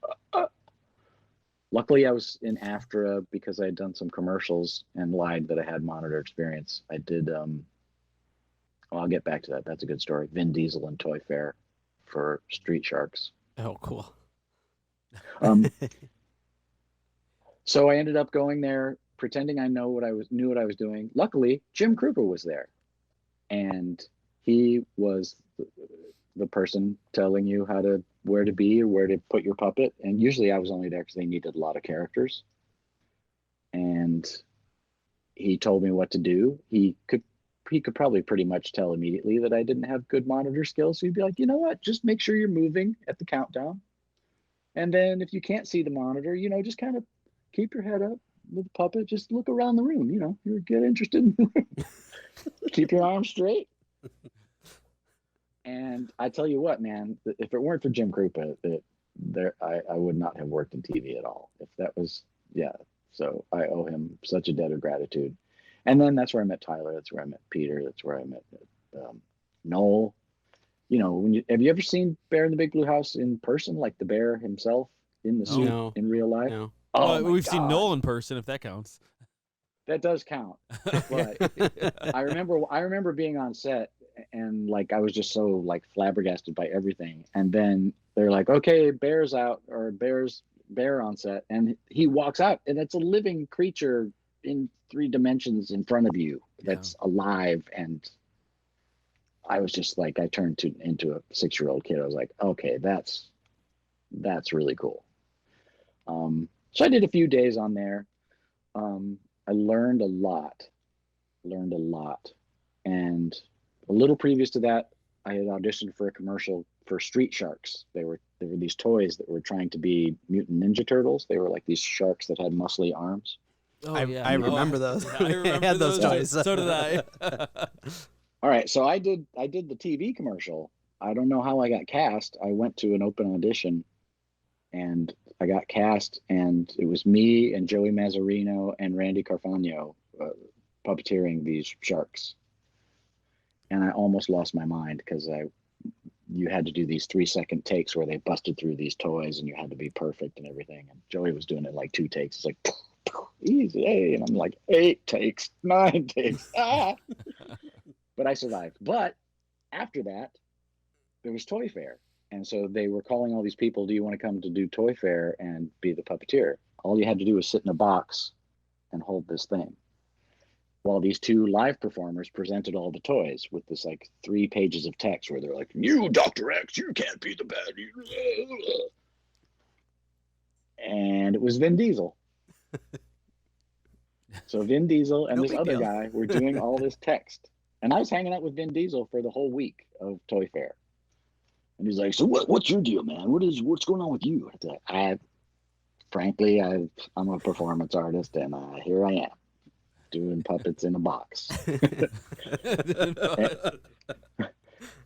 Luckily, I was in AFTRA because I had done some commercials and lied that I had monitor experience. I did, I'll get back to that. That's a good story. Vin Diesel and Toy Fair for Street Sharks. Oh, cool. So I ended up going there, pretending I knew what I was doing. Luckily, Jim Kruger was there, and he was the person telling you where to be or where to put your puppet. And usually I was only there because they needed a lot of characters. And he told me what to do. He could probably pretty much tell immediately that I didn't have good monitor skills. So he'd be like, you know what? Just make sure you're moving at the countdown. And then if you can't see the monitor, just kind of keep your head up with the puppet. Just look around the room. You get interested in the room. Keep your arms straight. And I tell you what, man, if it weren't for Jim Krupa, I would not have worked in TV at all. If that was, yeah. So I owe him such a debt of gratitude. And then that's where I met Tyler. That's where I met Peter. That's where I met Noel. Have you ever seen Bear in the Big Blue House in person, like the bear himself in the suit in real life? No. Oh, we've seen Noel in person, if that counts. That does count. But I remember being on set and like I was just so like flabbergasted by everything. And then they're like, okay, bear on set, and he walks out and it's a living creature in 3 dimensions in front of you that's alive. And I was just like, I turned into a 6-year-old kid. I was like, okay, that's really cool. So I did a few days on there. I learned a lot. And a little previous to that, I had auditioned for a commercial for Street Sharks. They were these toys that were trying to be Mutant Ninja Turtles. They were like these sharks that had muscly arms. Oh, I remember those. Yeah, I remember had those toys. So did I. All right, so I did the TV commercial. I don't know how I got cast. I went to an open audition, and I got cast, and it was me and Joey Mazzarino and Randy Carfagno puppeteering these sharks. And I almost lost my mind because you had to do these 3-second takes where they busted through these toys and you had to be perfect and everything. And Joey was doing it like 2 takes. It's like, easy, hey. And I'm like, 8 takes, 9 takes. But I survived. But after that, there was Toy Fair. And so they were calling all these people, do you want to come to do Toy Fair and be the puppeteer? All you had to do was sit in a box and hold this thing, while these 2 live performers presented all the toys with this like 3 pages of text where they're like, you, Dr. X, you can't be the bad. And it was Vin Diesel. So Vin Diesel and this other guy were doing all this text. And I was hanging out with Vin Diesel for the whole week of Toy Fair. And he's like, so what's your deal, man? What's going on with you? Frankly, I'm a performance artist, and here I am. doing puppets in a box.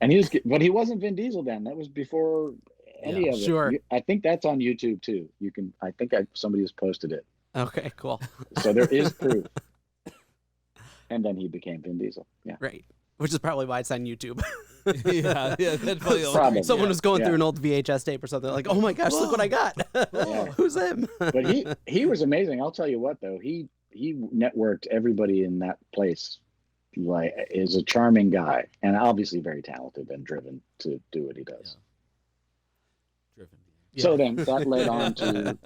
And but he wasn't Vin Diesel then. That was before any of sure. it. I think that's on YouTube too. You can. I think somebody has posted it. Okay, cool. So there is proof. And then he became Vin Diesel. Yeah. Right. Which is probably why it's on YouTube. yeah, that's Probably. Someone was going through an old VHS tape or something, like, oh my gosh, look what I got. Who's him? But he was amazing. I'll tell you what, though. He networked everybody in that place. Like, is a charming guy, and obviously very talented and driven to do what he does. Yeah. Driven. So then that led on to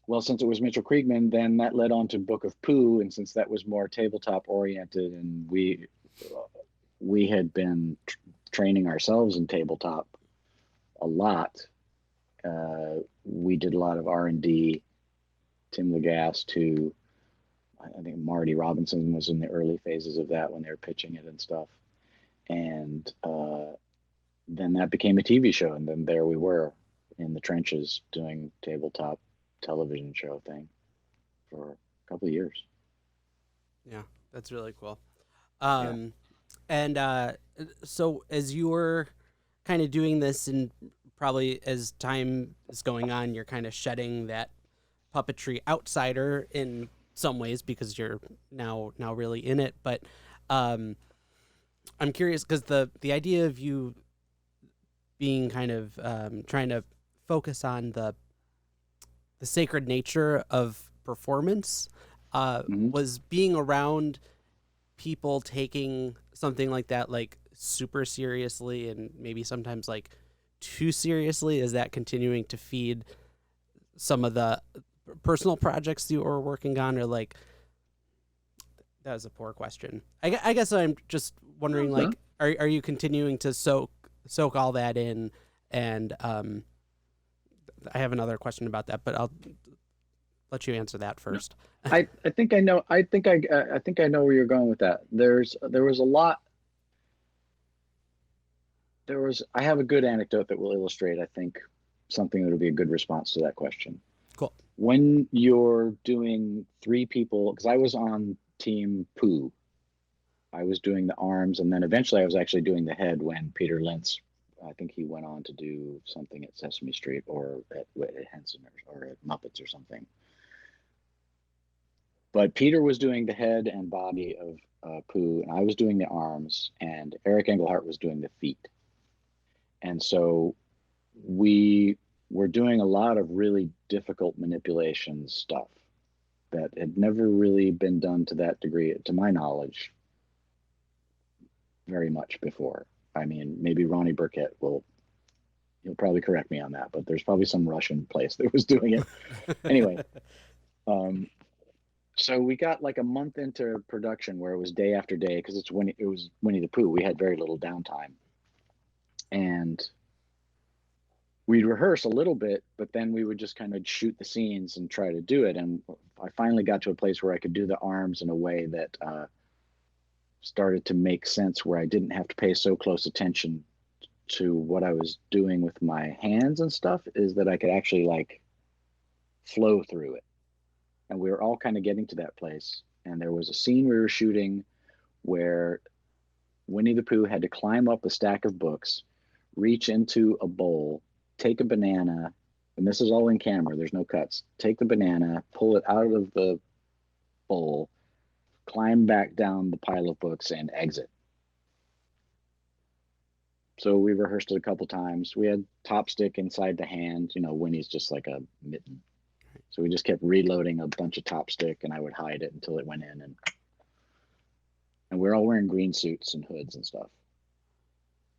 well, since it was Mitchell Kriegman, then that led on to Book of Pooh, and since that was more tabletop oriented, and we had been training ourselves in tabletop a lot. We did a lot of R&D. Tim Lagasse too. I think Marty Robinson was in the early phases of that when they were pitching it and stuff. And then that became a TV show, and then there we were in the trenches doing tabletop television show thing for a couple of years. Yeah, that's really cool. And so as you were kind of doing this, and probably as time is going on, you're kind of shedding that puppetry outsider in some ways because you're now really in it. But I'm curious because the idea of you being kind of trying to focus on the sacred nature of performance was being around people taking something like that like super seriously and maybe sometimes like too seriously. Is that continuing to feed some of the personal projects you were working on, or like that was a poor question. I guess I'm just wondering, like, are you continuing to soak all that in? And I have another question about that, but I'll let you answer that first. I think I know. I think I know where you're going with that. There was a lot. I have a good anecdote that will illustrate, I think, something that would be a good response to that question. Cool. When you're doing three people, because I was on Team Pooh, I was doing the arms, and then eventually I was actually doing the head when Peter Lentz, I think he went on to do something at Sesame Street or at Henson or at Muppets or something. But Peter was doing the head and body of Pooh, and I was doing the arms, and Eric Engelhardt was doing the feet. And so we were doing a lot of really difficult manipulation stuff that had never really been done to that degree, to my knowledge, very much before. I mean, maybe Ronnie Burkett he'll probably correct me on that, but there's probably some Russian place that was doing it. Anyway, so we got like a month into production where it was day after day, because it was Winnie the Pooh. We had very little downtime. And we'd rehearse a little bit, but then we would just kind of shoot the scenes and try to do it. And I finally got to a place where I could do the arms in a way that started to make sense, where I didn't have to pay so close attention to what I was doing with my hands and stuff, is that I could actually like flow through it. And we were all kind of getting to that place. And there was a scene we were shooting where Winnie the Pooh had to climb up a stack of books, reach into a bowl, take a banana, and this is all in camera, there's no cuts. Take the banana, pull it out of the bowl, climb back down the pile of books, and exit. So we rehearsed it a couple times. We had top stick inside the hand. Winnie's just like a mitten. So we just kept reloading a bunch of top stick, and I would hide it until it went in. And we're all wearing green suits and hoods and stuff.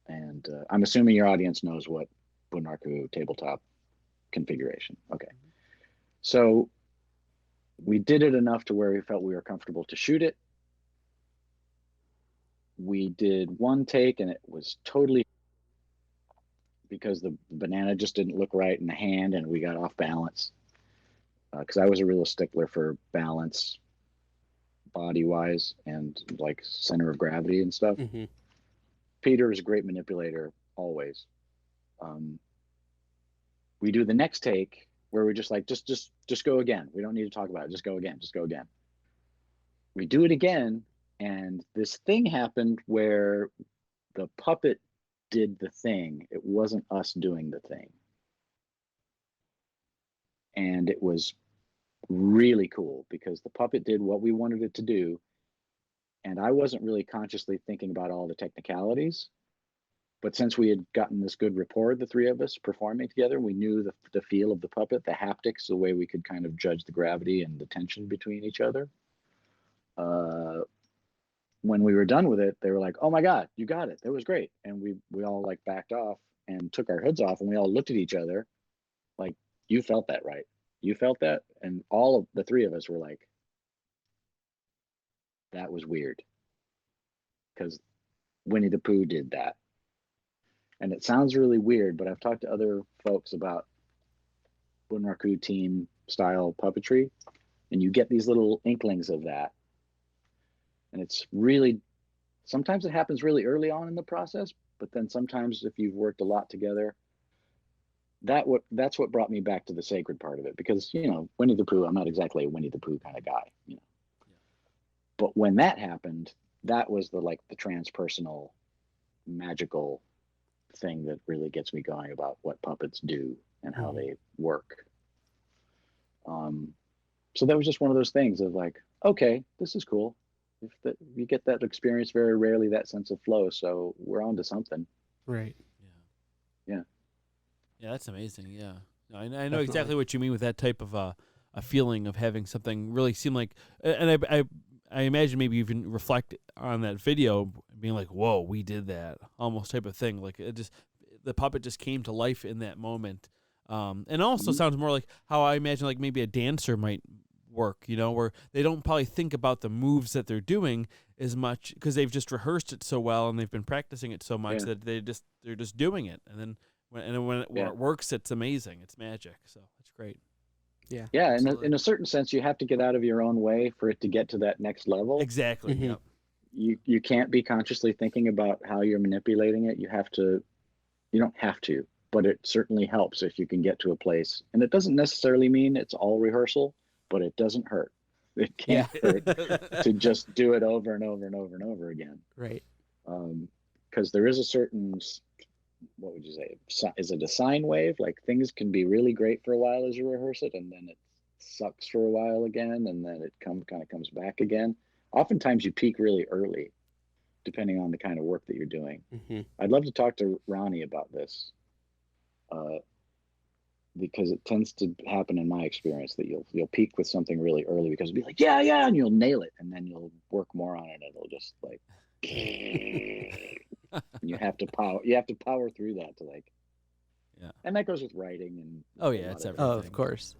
And I'm assuming your audience knows what Bunraku tabletop configuration. Okay. So we did it enough to where we felt we were comfortable to shoot it. We did one take, and it was totally, because the banana just didn't look right in the hand, and we got off balance. Because I was a real stickler for balance, body-wise, and like center of gravity and stuff. Mm-hmm. Peter is a great manipulator, always. We do the next take, where we're just like, just go again. We don't need to talk about it. Just go again. Just go again. We do it again, and this thing happened where the puppet did the thing. It wasn't us doing the thing. And it was really cool because the puppet did what we wanted it to do. And I wasn't really consciously thinking about all the technicalities. But since we had gotten this good rapport, the three of us performing together, we knew the feel of the puppet, the haptics, the way we could kind of judge the gravity and the tension between each other. When we were done with it, they were like, "Oh my God, you got it. That was great." And we all like backed off and took our hoods off, and we all looked at each other like, "You felt that, right? You felt that?" And all of the three of us were like, "That was weird." Because Winnie the Pooh did that. And it sounds really weird, but I've talked to other folks about Bunraku team style puppetry, and you get these little inklings of that. And it's really, sometimes it happens really early on in the process, but then sometimes if you've worked a lot together, that's what brought me back to the sacred part of it. Because, you know, Winnie the Pooh, I'm not exactly a Winnie the Pooh kind of guy, you know. But when that happened, that was the transpersonal, magical thing that really gets me going about what puppets do and how they work. So that was just one of those things of like, okay, this is cool. If you get that experience very rarely, that sense of flow, so we're on to something. Right. Yeah, that's amazing. Yeah, I know exactly what you mean with that type of a feeling of having something really seem like, and I imagine maybe you even reflect on that video being like, whoa, we did that, almost type of thing. Like the puppet just came to life in that moment. And also sounds more like how I imagine like maybe a dancer might work, you know, where they don't probably think about the moves that they're doing as much because they've just rehearsed it so well and they've been practicing it so much that they're just doing it. And then when it works, it's amazing. It's magic. So it's great. Yeah. Yeah. In a certain sense, you have to get out of your own way for it to get to that next level. Exactly. Yep. You can't be consciously thinking about how you're manipulating it. You don't have to, but it certainly helps if you can get to a place. And it doesn't necessarily mean it's all rehearsal, but it doesn't hurt. It can't hurt to just do it over and over and over and over again. Right. Because there is a certain, what would you say? Is it a sine wave? Like things can be really great for a while as you rehearse it, and then it sucks for a while again, and then it kind of comes back again. Oftentimes you peak really early, depending on the kind of work that you're doing. I'd love to talk to Ronnie about this, because it tends to happen in my experience that you'll peak with something really early because it'll be like, yeah, and you'll nail it, and then you'll work more on it, and it'll just like, and you have to power through that to like, and that goes with writing and it's everything. Oh, of course.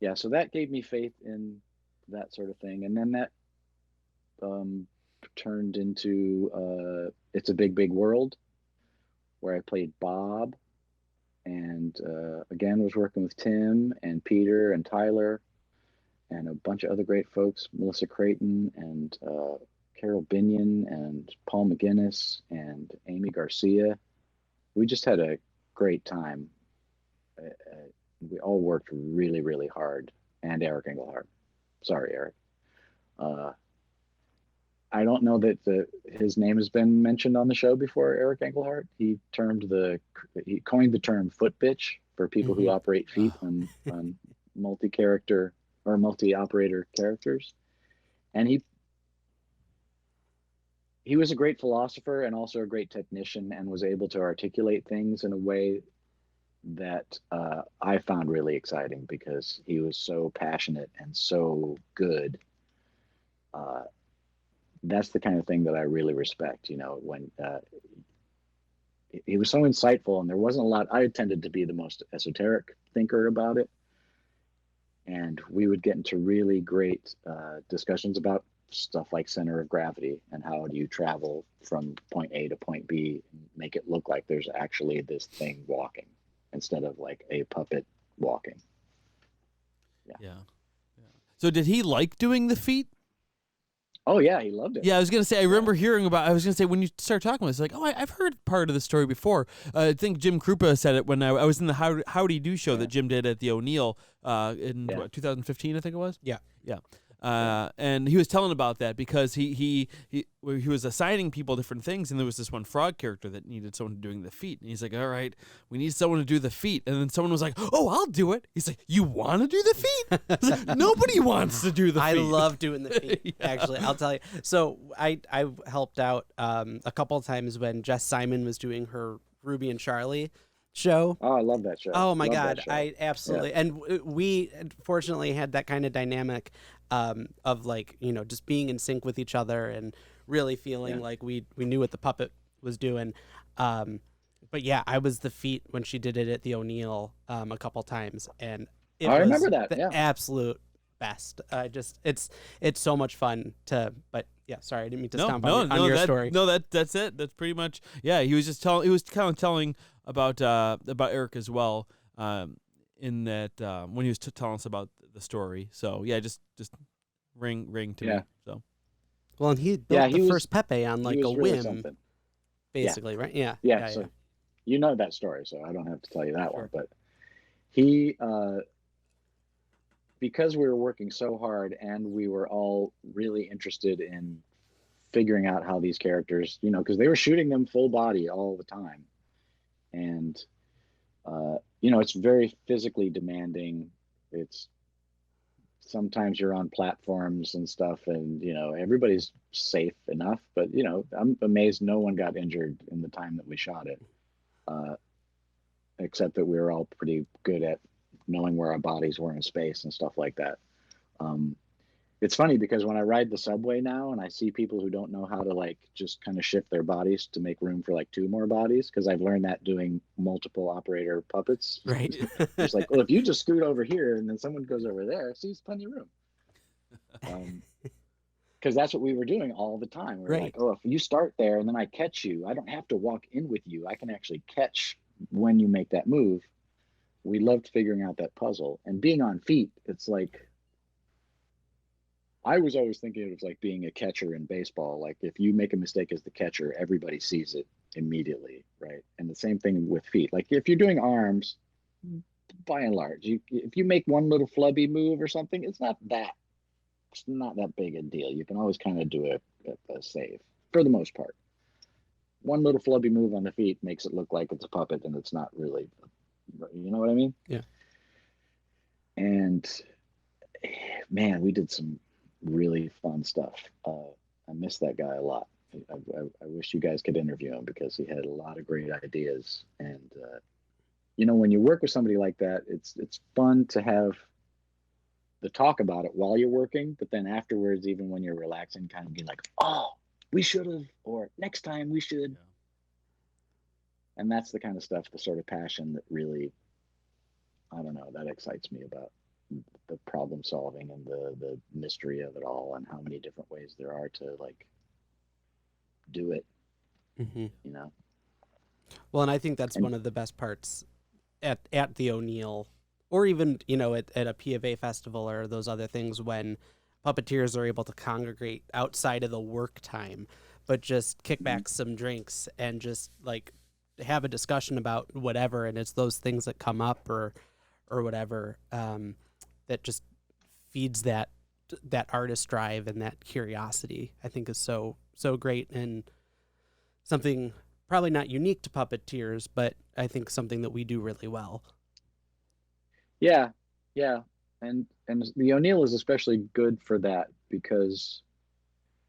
Yeah. So that gave me faith in that sort of thing, and then that turned into It's a Big Big World, where I played Bob, and again was working with Tim and Peter and Tyler and a bunch of other great folks, Melissa Creighton and Carol Binion and Paul McGinnis and Amy Garcia. We just had a great time. We all worked really, really hard. And Eric Engelhardt. Sorry, Eric. I don't know that his name has been mentioned on the show before, Eric Engelhardt. He coined the term foot bitch for people who operate feet on multi-character or multi-operator characters. And he was a great philosopher and also a great technician, and was able to articulate things in a way that I found really exciting because he was so passionate and so good. That's the kind of thing that I really respect, you know, when he was so insightful, and there wasn't a lot. I tended to be the most esoteric thinker about it. And we would get into really great discussions about stuff like center of gravity and how do you travel from point A to point B and make it look like there's actually this thing walking instead of like a puppet walking. Yeah. So did he like doing the feet? Oh yeah, he loved it. Yeah, I was gonna say. I remember hearing about. I was gonna say when you start talking about it, it's like, oh, I've heard part of the story before. I think Jim Krupa said it when I was in the Howdy Do show that Jim did at the O'Neill in 2015, I think it was. Yeah. And he was telling about that because he was assigning people different things, and there was this one frog character that needed someone doing the feet, and he's like, all right, we need someone to do the feet, and then someone was like, oh, I'll do it. He's like, you want to do the feet? I was like, nobody wants to do the feet. I love doing the feet. Actually, I'll tell you. So I helped out a couple of times when Jess Simon was doing her Ruby and Charlie show. Oh, I love that show. Oh my God, I absolutely. And we fortunately had that kind of dynamic of like, just being in sync with each other and really feeling like we knew what the puppet was doing. But yeah, I was the feet when she did it at the O'Neill a couple times, and I remember that. The absolute best. It's so much fun to. But yeah, sorry, I didn't mean to stomp on your story. No, that's it. That's pretty much. Yeah, he was just telling. He was kind of telling about Eric as well. In that when he was telling us about the story. So yeah, just ring to me. So. Well, and he built the first Pepe on like a whim, basically, right? Yeah. So you know that story, so I don't have to tell you that one. But he, because we were working so hard and we were all really interested in figuring out how these characters, because they were shooting them full body all the time, and it's very physically demanding. It's sometimes you're on platforms and stuff, and everybody's safe enough, but I'm amazed no one got injured in the time that we shot it, except that we were all pretty good at knowing where our bodies were in space and stuff like that. It's funny because when I ride the subway now and I see people who don't know how to like just kind of shift their bodies to make room for like two more bodies, because I've learned that doing multiple operator puppets. Right. It's like, well, if you just scoot over here and then someone goes over there, see, there's plenty of room. Because that's what we were doing all the time. We're like, oh, if you start there and then I catch you, I don't have to walk in with you. I can actually catch when you make that move. We loved figuring out that puzzle. And being on feet, it's like, I was always thinking it was like being a catcher in baseball. Like if you make a mistake as the catcher, everybody sees it immediately, right? And the same thing with feet. Like if you're doing arms, by and large, if you make one little flubby move or something, it's not that big a deal. You can always kind of do a save for the most part. One little flubby move on the feet makes it look like it's a puppet, and it's not really. You know what I mean? Yeah. And man, we did some really fun stuff. I miss that guy a lot. I wish you guys could interview him because he had a lot of great ideas. And when you work with somebody like that, it's fun to have the talk about it while you're working, but then afterwards, even when you're relaxing, kind of be like, oh, we should have, or next time we should. Yeah. And that's the kind of stuff, the sort of passion that really, I don't know, that excites me about the problem solving and the mystery of it all, and how many different ways there are to like do it. Well, and I think that's one of the best parts at the O'Neill, or even at a P of A festival or those other things, when puppeteers are able to congregate outside of the work time, but just kick back some drinks and just like have a discussion about whatever, and it's those things that come up or whatever that just feeds that artist drive and that curiosity. I think is so great, and something probably not unique to puppeteers, but I think something that we do really well. Yeah, and the O'Neill is especially good for that because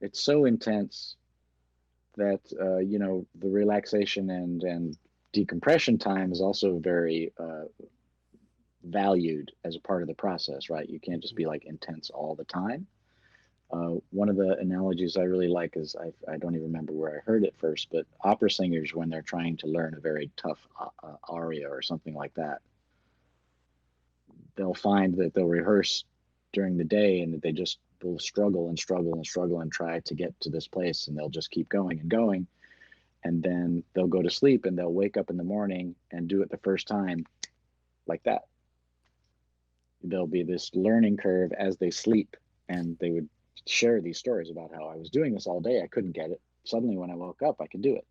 it's so intense that the relaxation and decompression time is also very valued as a part of the process, right? You can't just be like intense all the time. One of the analogies I really like is, I don't even remember where I heard it first, but opera singers, when they're trying to learn a very tough aria or something like that, they'll find that they'll rehearse during the day and that they just will struggle and try to get to this place, and they'll just keep going and going, and then they'll go to sleep and they'll wake up in the morning and do it the first time like that. There'll be this learning curve as they sleep, and they would share these stories about how I was doing this all day. I couldn't get it. Suddenly when I woke up, I could do it.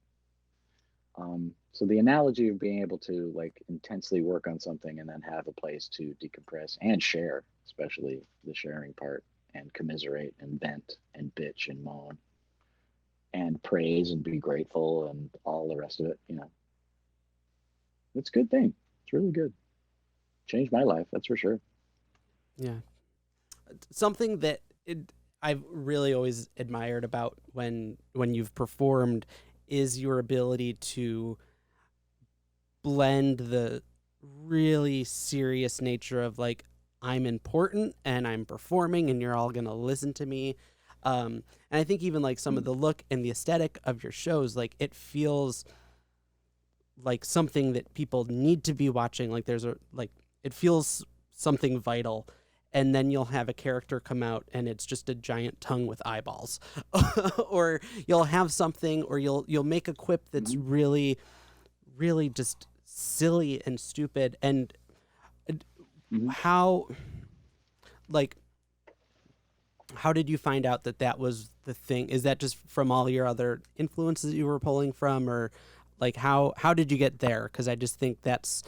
So the analogy of being able to like intensely work on something and then have a place to decompress and share, especially the sharing part, and commiserate and vent and bitch and moan and praise and be grateful and all the rest of it, it's a good thing. It's really good. Changed my life, that's for sure. Yeah. Something that I've really always admired about when you've performed is your ability to blend the really serious nature of like, I'm important and I'm performing and you're all going to listen to me. And I think even like some of the look and the aesthetic of your shows, like it feels like something that people need to be watching. Like it feels something vital. And then you'll have a character come out and it's just a giant tongue with eyeballs. Or you'll have something, or you'll make a quip that's really, really just silly and stupid. And how did you find out that was the thing? Is that just from all your other influences that you were pulling from, or like how did you get there? Because I just think that's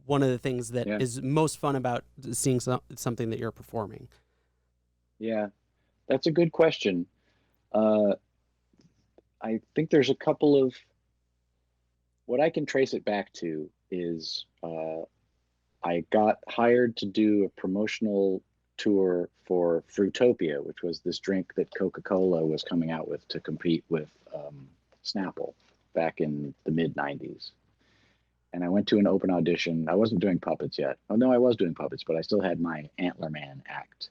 one of the things that is most fun about seeing something that you're performing. Yeah, that's a good question. I think there's a couple of, what I can trace it back to is I got hired to do a promotional tour for Fruitopia, which was this drink that Coca-Cola was coming out with to compete with Snapple back in the mid-90s. And I went to an open audition. I wasn't doing puppets yet. Oh, no, I was doing puppets, but I still had my Antlerman act.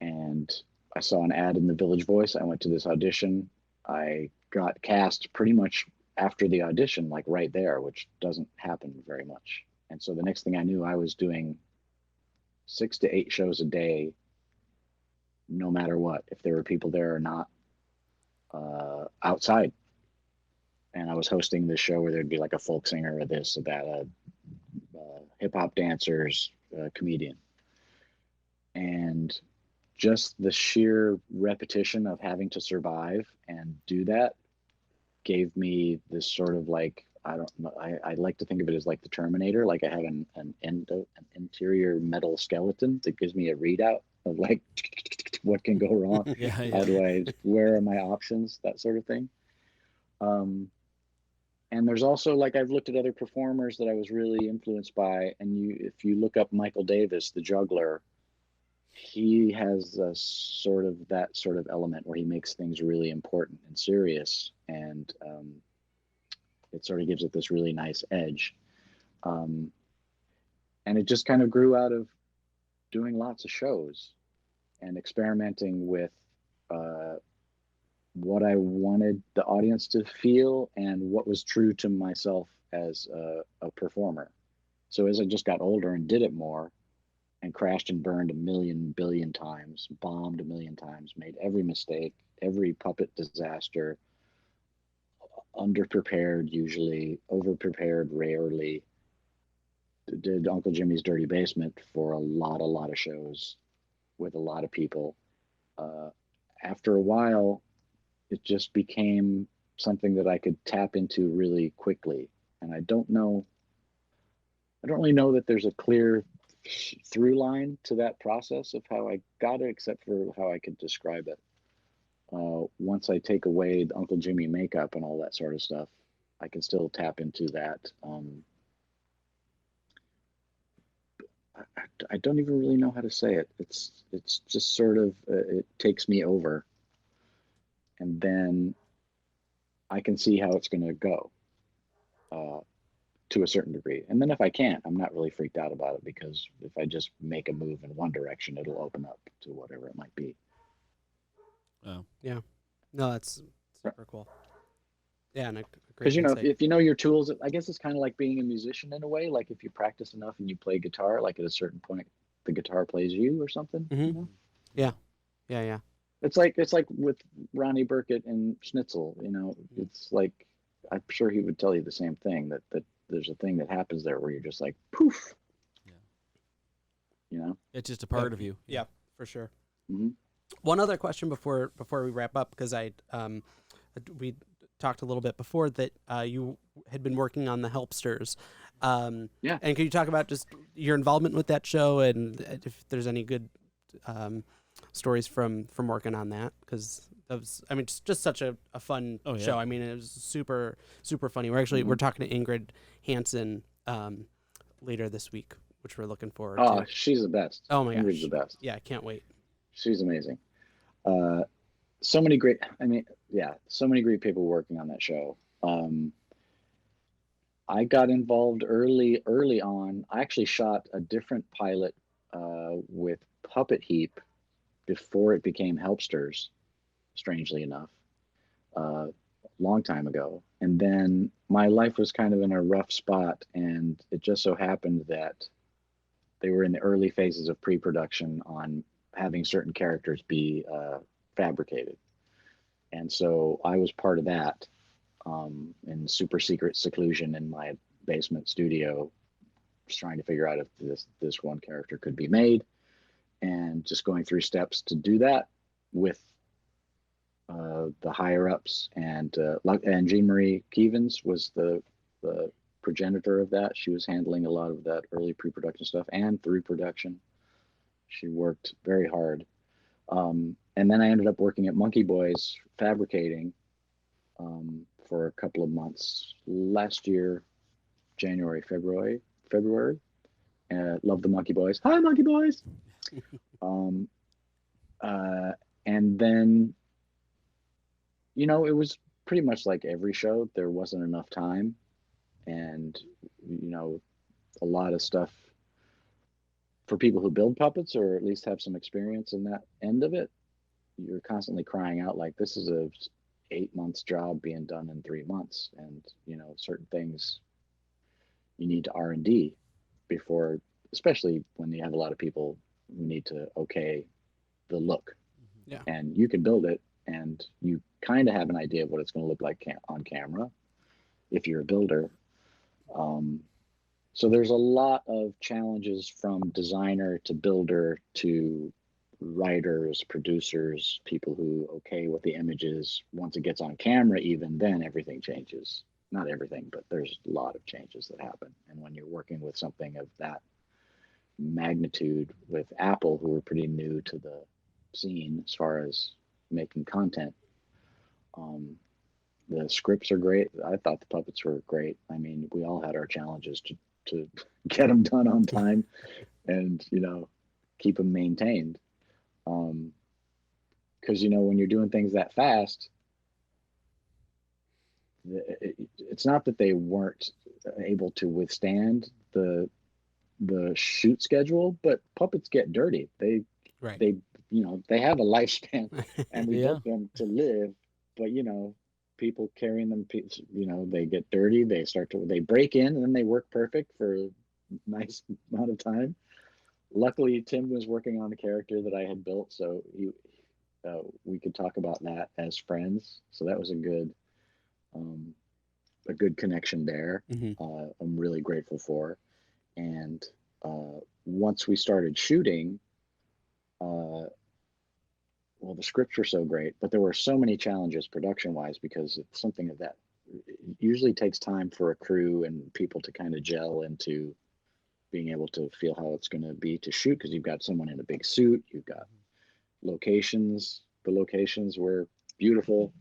And I saw an ad in the Village Voice. I went to this audition. I got cast pretty much after the audition, like right there, which doesn't happen very much. And so the next thing I knew, I was doing 6 to 8 shows a day, no matter what, if there were people there or not, outside. And I was hosting this show where there'd be like a folk singer or this or that, hip hop dancers, comedian. And just the sheer repetition of having to survive and do that gave me this sort of like, I don't know, I like to think of it as like the Terminator. Like I have an interior metal skeleton that gives me a readout of like, what can go wrong? How do where are my options? That sort of thing. And there's also like, I've looked at other performers that I was really influenced by. And if you look up Michael Davis, the juggler, he has that sort of element where he makes things really important and serious. And it sort of gives it this really nice edge. And it just kind of grew out of doing lots of shows and experimenting with what I wanted the audience to feel and what was true to myself as a performer. So as I just got older and did it more and crashed and burned a million billion times, bombed a million times, made every mistake, every puppet disaster, underprepared usually, overprepared rarely, did Uncle Jimmy's Dirty Basement for a lot of shows with a lot of people. After a while, it just became something that I could tap into really quickly. And I don't really know that there's a clear through line to that process of how I got it, except for how I could describe it. Once I take away the Uncle Jimmy makeup and all that sort of stuff, I can still tap into that. I don't even really know how to say it. It's just sort of, it takes me over. And then I can see how it's going to go to a certain degree. And then if I can't, I'm not really freaked out about it, because if I just make a move in one direction, it'll open up to whatever it might be. Oh. Yeah. No, that's super cool. Yeah, and because if you know your tools, I guess it's kind of like being a musician in a way. Like if you practice enough and you play guitar, like at a certain point, the guitar plays you or something. Mm-hmm. You know? Yeah. It's like with Ronnie Burkett and Schnitzel. It's like, I'm sure he would tell you the same thing, that there's a thing that happens there where you're just like poof. Yeah. It's just a part of you. Yeah, for sure. Mm-hmm. One other question before we wrap up, because we talked a little bit before that you had been working on the Helpsters. Yeah. And can you talk about just your involvement with that show, and if there's any good stories from working on that? Because that was, I mean, just such a fun show. I mean, it was super, super funny. We're talking to Ingrid Hansen later this week, which we're looking forward to. Oh, she's the best. Oh my Ingrid's gosh. the best. Yeah, I can't wait. She's amazing. So many great, so many great people working on that show. I got involved early on. I actually shot a different pilot with Puppet Heap before it became Helpsters, strangely enough, a long time ago. And then my life was kind of in a rough spot, and it just so happened that they were in the early phases of pre-production on having certain characters be fabricated. And so I was part of that in super secret seclusion in my basement studio, just trying to figure out if this one character could be made, and just going through steps to do that with the higher ups. And Jean Marie Kevens was the progenitor of that. She was handling a lot of that early pre-production stuff and through production. She worked very hard. And then I ended up working at Monkey Boys fabricating for a couple of months last year, January, February. Love the Monkey Boys. Hi, Monkey Boys. And then, it was pretty much like every show. There wasn't enough time, and a lot of stuff for people who build puppets or at least have some experience in that end of it. You're constantly crying out like, this is a 8 months job being done in 3 months, and certain things you need to R&D before, especially when you have a lot of people who need to okay the look. Yeah. And you can build it, and you kind of have an idea of what it's going to look like on camera if you're a builder. So there's a lot of challenges from designer to builder to writers, producers, people who okay with the images. Once it gets on camera, even then everything changes. Not everything, but there's a lot of changes that happen. And when you're working with something of that magnitude with Apple, who are pretty new to the scene as far as making content, the scripts are great. I thought the puppets were great. I mean, we all had our challenges to get them done on time and keep them maintained. Because when you're doing things that fast, it's not that they weren't able to withstand the shoot schedule, but puppets get dirty. They have a lifespan, and we built them to live. But people carrying them, they get dirty. They break in, and then they work perfect for a nice amount of time. Luckily, Tim was working on a character that I had built, so we could talk about that as friends. So that was a good connection there. Mm-hmm. I'm really grateful for. And once we started shooting, the scripts were so great, but there were so many challenges production-wise, because it's something of that. It usually takes time for a crew and people to kind of gel into being able to feel how it's going to be to shoot, because you've got someone in a big suit, you've got locations. The locations were beautiful,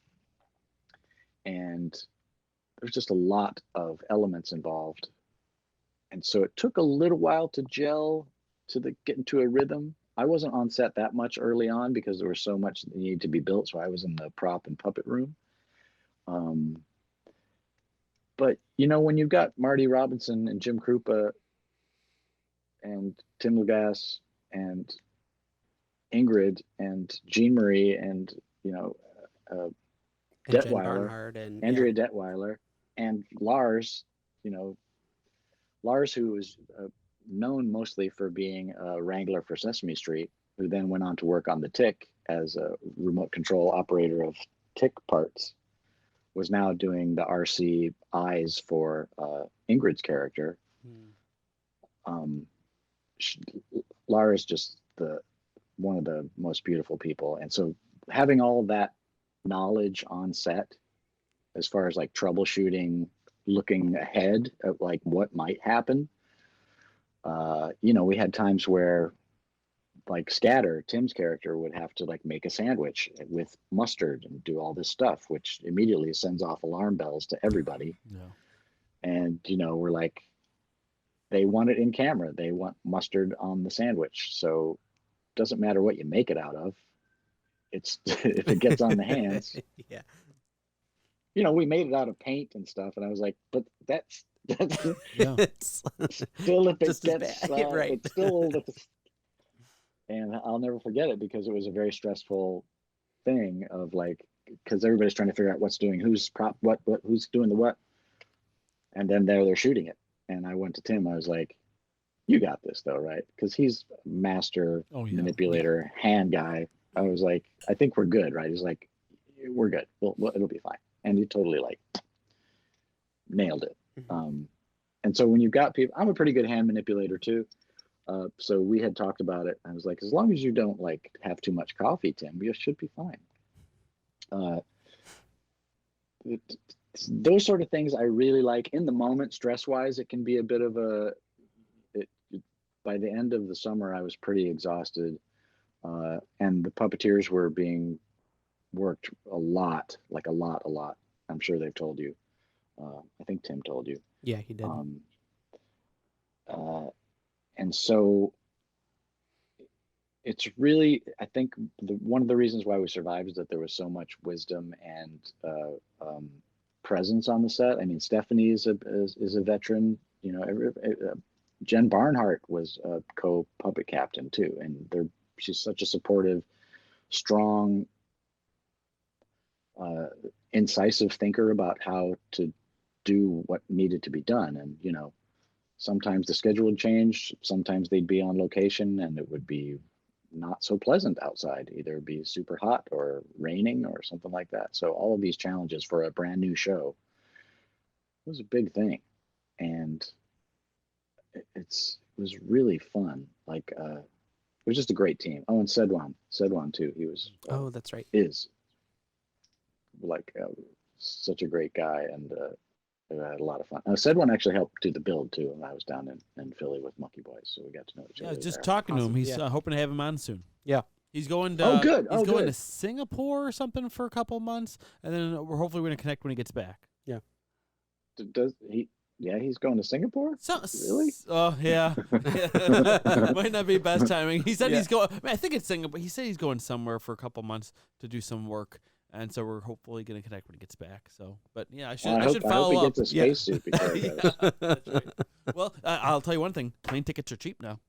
and there's just a lot of elements involved. And so it took a little while to gel, get into a rhythm. I wasn't on set that much early on because there was so much that needed to be built. So I was in the prop and puppet room. But when you've got Marty Robinson and Jim Krupa and Tim Lagasse and Ingrid and Jean Marie and Detweiler, Andrea Detweiler, and Lars, Lars, who was known mostly for being a wrangler for Sesame Street, who then went on to work on the Tick as a remote control operator of Tick parts, was now doing the RC eyes for Ingrid's character. Lars, just the one of the most beautiful people. And so having all that knowledge on set, as far as like troubleshooting, looking ahead at like what might happen, we had times where like Scatter, Tim's character, would have to like make a sandwich with mustard and do all this stuff, which immediately sends off alarm bells to everybody. Yeah. And, we're like, they want it in camera. They want mustard on the sandwich. So it doesn't matter what you make it out of. It's if it gets on the hands. Yeah. We made it out of paint and stuff. And I was like, but that's Yeah. still, if it Just as gets, bad, right. it's still, and I'll never forget it because it was a very stressful thing of like, because everybody's trying to figure out who's doing the what. And then they're shooting it. And I went to Tim. I was like, you got this though, right? Because he's a master manipulator, hand guy. I was like, I think we're good, right? He's like, we're good. Well, it'll be fine. And he totally like nailed it. Mm-hmm. And so when you've got people, I'm a pretty good hand manipulator too. So we had talked about it. I was like, as long as you don't like have too much coffee, Tim, you should be fine. Those sort of things I really like. In the moment, stress-wise, it can be a bit of by the end of the summer, I was pretty exhausted. And the puppeteers were being worked a lot. I'm sure they've told you. I think Tim told you. Yeah, he did. And so it's really, I think one of the reasons why we survived is that there was so much wisdom and presence on the set. I mean, Stephanie is a veteran. Jen Barnhart was a co-puppet captain too, and she's such a supportive, strong, incisive thinker about how to do what needed to be done. And sometimes the schedule would change. Sometimes they'd be on location, and it would be not so pleasant outside. Either be super hot or raining or something like that. So all of these challenges for a brand new show was a big thing, and it was really fun. Like it was just a great team. Oh, and Sedwan too. He was. That's right. Is like such a great guy, and I had a lot of fun. Sedwan actually helped do the build too, and I was down in Philly with Monkey Boys, so we got to know each other. I was just there. talking to him. Awesome. He's hoping to have him on soon. Yeah. He's going to. Oh, good. He's going good. to Singapore or something for a couple of months, and then we're hopefully going to connect when he gets back. Yeah. Does he? Yeah, he's going to Singapore. Really? Oh yeah. Might not be best timing. He said he's going. I think it's Singapore. He said he's going somewhere for a couple months to do some work. And so we're hopefully going to connect when he gets back. So, but yeah, I should follow up. I hope he up. gets a spacesuit before he goes. That's right. Well, I'll tell you one thing: plane tickets are cheap now.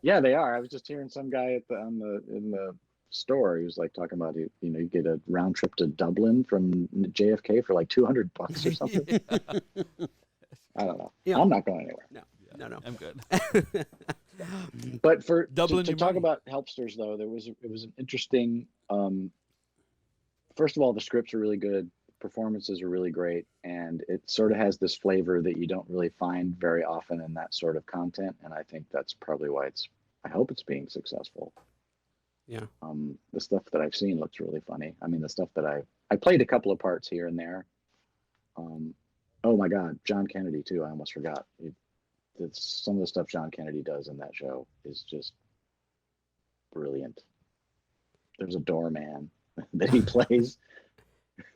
Yeah, they are. I was just hearing some guy in the store. He was like talking about you get a round trip to Dublin from JFK for like $200 or something. I don't know. Yeah. I'm not going anywhere. No. I'm good. But for Dublin, to talk about Helpsters though, it was an interesting. First of all, the scripts are really good, performances are really great, and it sort of has this flavor that you don't really find very often in that sort of content. And I think that's probably why I hope it's being successful. Yeah. The stuff that I've seen looks really funny. I mean, the stuff that I played a couple of parts here and there. Oh my God, John Kennedy too. I almost forgot. Some of the stuff John Kennedy does in that show is just brilliant. There's a doorman that he plays.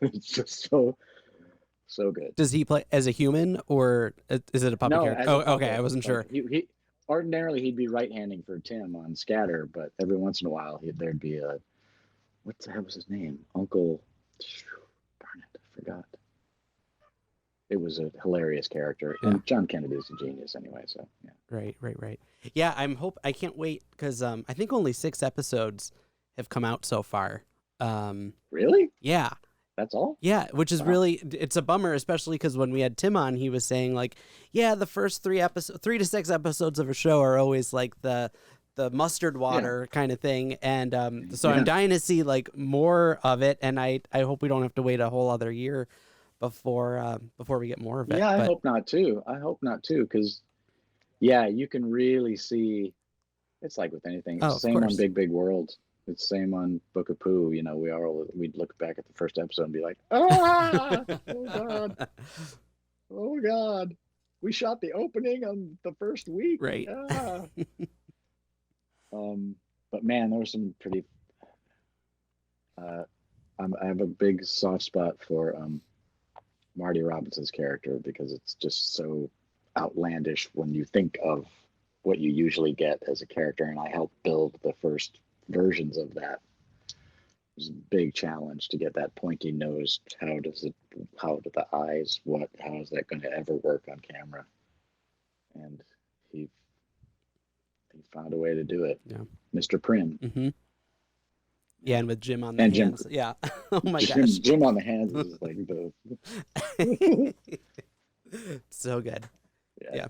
It's just so good. Does he play as a human or is it a puppet character? Oh, okay. I wasn't sure. He ordinarily he'd be right-handing for Tim on Scatter, but every once in a while there'd be what the hell was his name? Uncle. Darn it, I forgot. It was a hilarious character, and John Kennedy is a genius anyway. So yeah. Right. Yeah, I can't wait because I think only 6 episodes have come out so far. Really? Yeah. That's all? Yeah, which is really, it's a bummer, especially because when we had Tim on, he was saying like, yeah, the first 3 to 6 episodes of a show are always like the mustard water kind of thing. And so I'm dying to see like more of it. And I hope we don't have to wait a whole other year before we get more of it. Yeah, I hope not too. Because you can really see It's like with anything. It's Oh, the of same on course. Big Big World. It's the same on Book of Pooh. You know, we'd look back at the first episode and be like, ah, oh God, oh God. We shot the opening on the first week. Right. Ah. But man, there was some pretty. I have a big soft spot for Marty Robinson's character because it's just so outlandish when you think of what you usually get as a character, and I helped build the first versions of that. It was a big challenge to get that pointy nose. How do the eyes? How is that going to ever work on camera? And he found a way to do it. Yeah. Mr. Prim. Mm-hmm. Yeah, and with Jim on the And hands. Yeah. Oh my Jim, gosh. Jim on the hands is like the. So good. Yeah.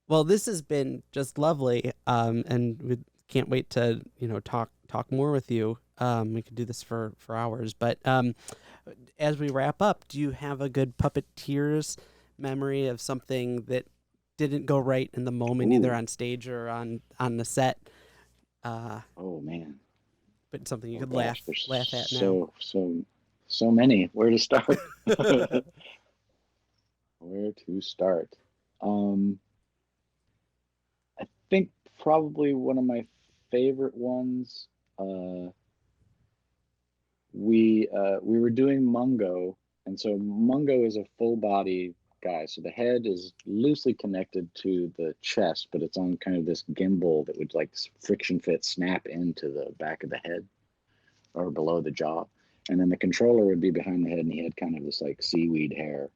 Well, this has been just lovely, and we can't wait to talk more with you. We could do this for hours, but as we wrap up, do you have a good puppeteer's memory of something that didn't go right in the moment, either on stage or on the set? Oh man. But something you could gosh, laugh at now. So many. Where to start? Where to start? I think probably one of my favorite ones. We were doing Mungo, and so Mungo is a full body guy. So the head is loosely connected to the chest, but it's on kind of this gimbal that would like friction fit snap into the back of the head or below the jaw. And then the controller would be behind the head, and he had kind of this like seaweed hair,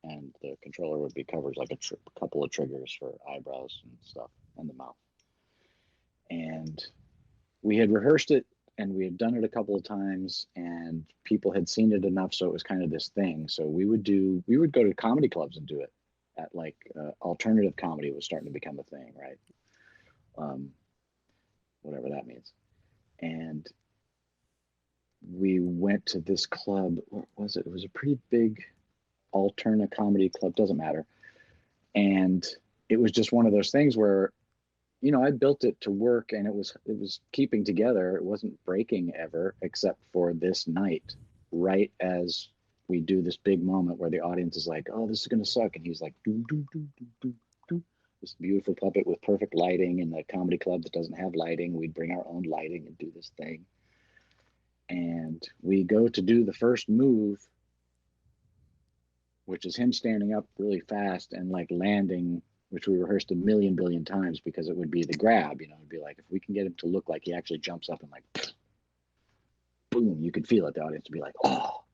and the controller would be covered like a couple of triggers for eyebrows and stuff and the mouth. And we had rehearsed it, and we had done it a couple of times, and people had seen it enough, so it was kind of this thing. So we would go to comedy clubs and do it at like alternative comedy was starting to become a thing, right? Whatever that means. And we went to this club. What was it? It was a pretty big alternate comedy club, doesn't matter. And it was just one of those things where, I built it to work, and it was keeping together. It wasn't breaking ever, except for this night, right as we do this big moment where the audience is like, oh, this is going to suck. And he's like, doo, doo, doo, doo, doo, doo. This beautiful puppet with perfect lighting in the comedy club that doesn't have lighting. We'd bring our own lighting and do this thing. And we go to do the first move, which is him standing up really fast and like landing, which we rehearsed a million billion times because it would be the grab. It'd be like, if we can get him to look like he actually jumps up and like, boom, you could feel it. The audience would be like, oh.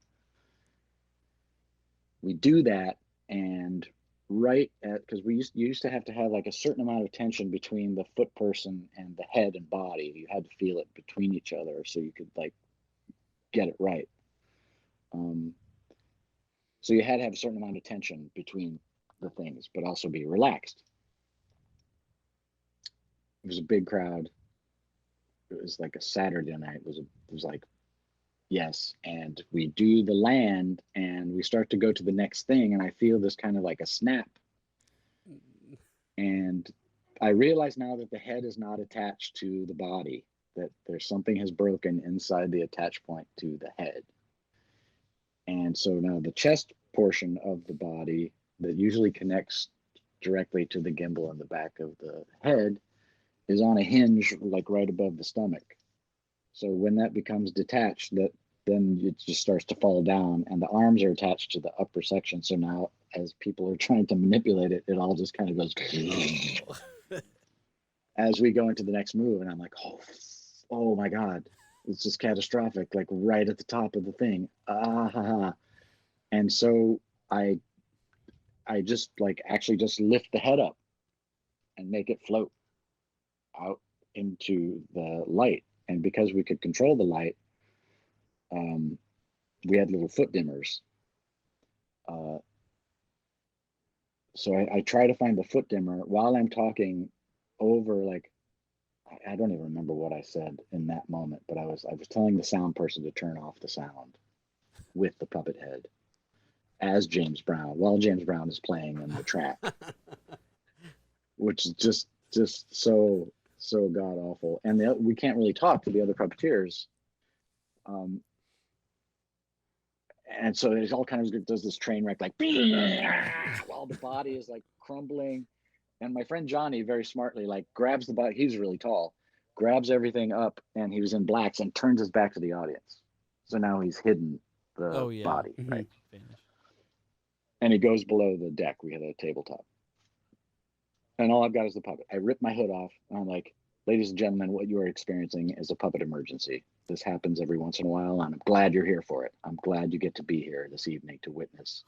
We do that, and because you used to have like a certain amount of tension between the foot person and the head and body. You had to feel it between each other so you could like get it right. So you had to have a certain amount of tension between the things, but also be relaxed. It was a big crowd. It was like a Saturday night. It was like, yes. And we do the land, and we start to go to the next thing, and I feel this kind of like a snap. And I realize now that the head is not attached to the body, that there's something has broken inside the attach point to the head. And so now the chest portion of the body that usually connects directly to the gimbal in the back of the head is on a hinge like right above the stomach. So when that becomes detached, then it just starts to fall down, and the arms are attached to the upper section. So now as people are trying to manipulate it, it all just kind of goes as we go into the next move. And I'm like, oh my God, it's just catastrophic, like right at the top of the thing. And so I just like actually just lift the head up and make it float out into the light. And because we could control the light, we had little foot dimmers. So I try to find the foot dimmer while I'm talking over, like, I don't even remember what I said in that moment, but I was telling the sound person to turn off the sound with the puppet head as James Brown, while James Brown is playing in the track, which is just just so god awful. And we can't really talk to the other puppeteers. And so it all kind of does this train wreck, like while the body is like crumbling. And my friend Johnny very smartly like grabs the body. He's really tall, grabs everything up, and he was in blacks, and turns his back to the audience. So now he's hidden the body, right? And he goes below the deck. We had a tabletop, and all I've got is the puppet. I rip my hood off, and I'm like, ladies and gentlemen, what you are experiencing is a puppet emergency. This happens every once in a while, and I'm glad you're here for it. I'm glad you get to be here this evening to witness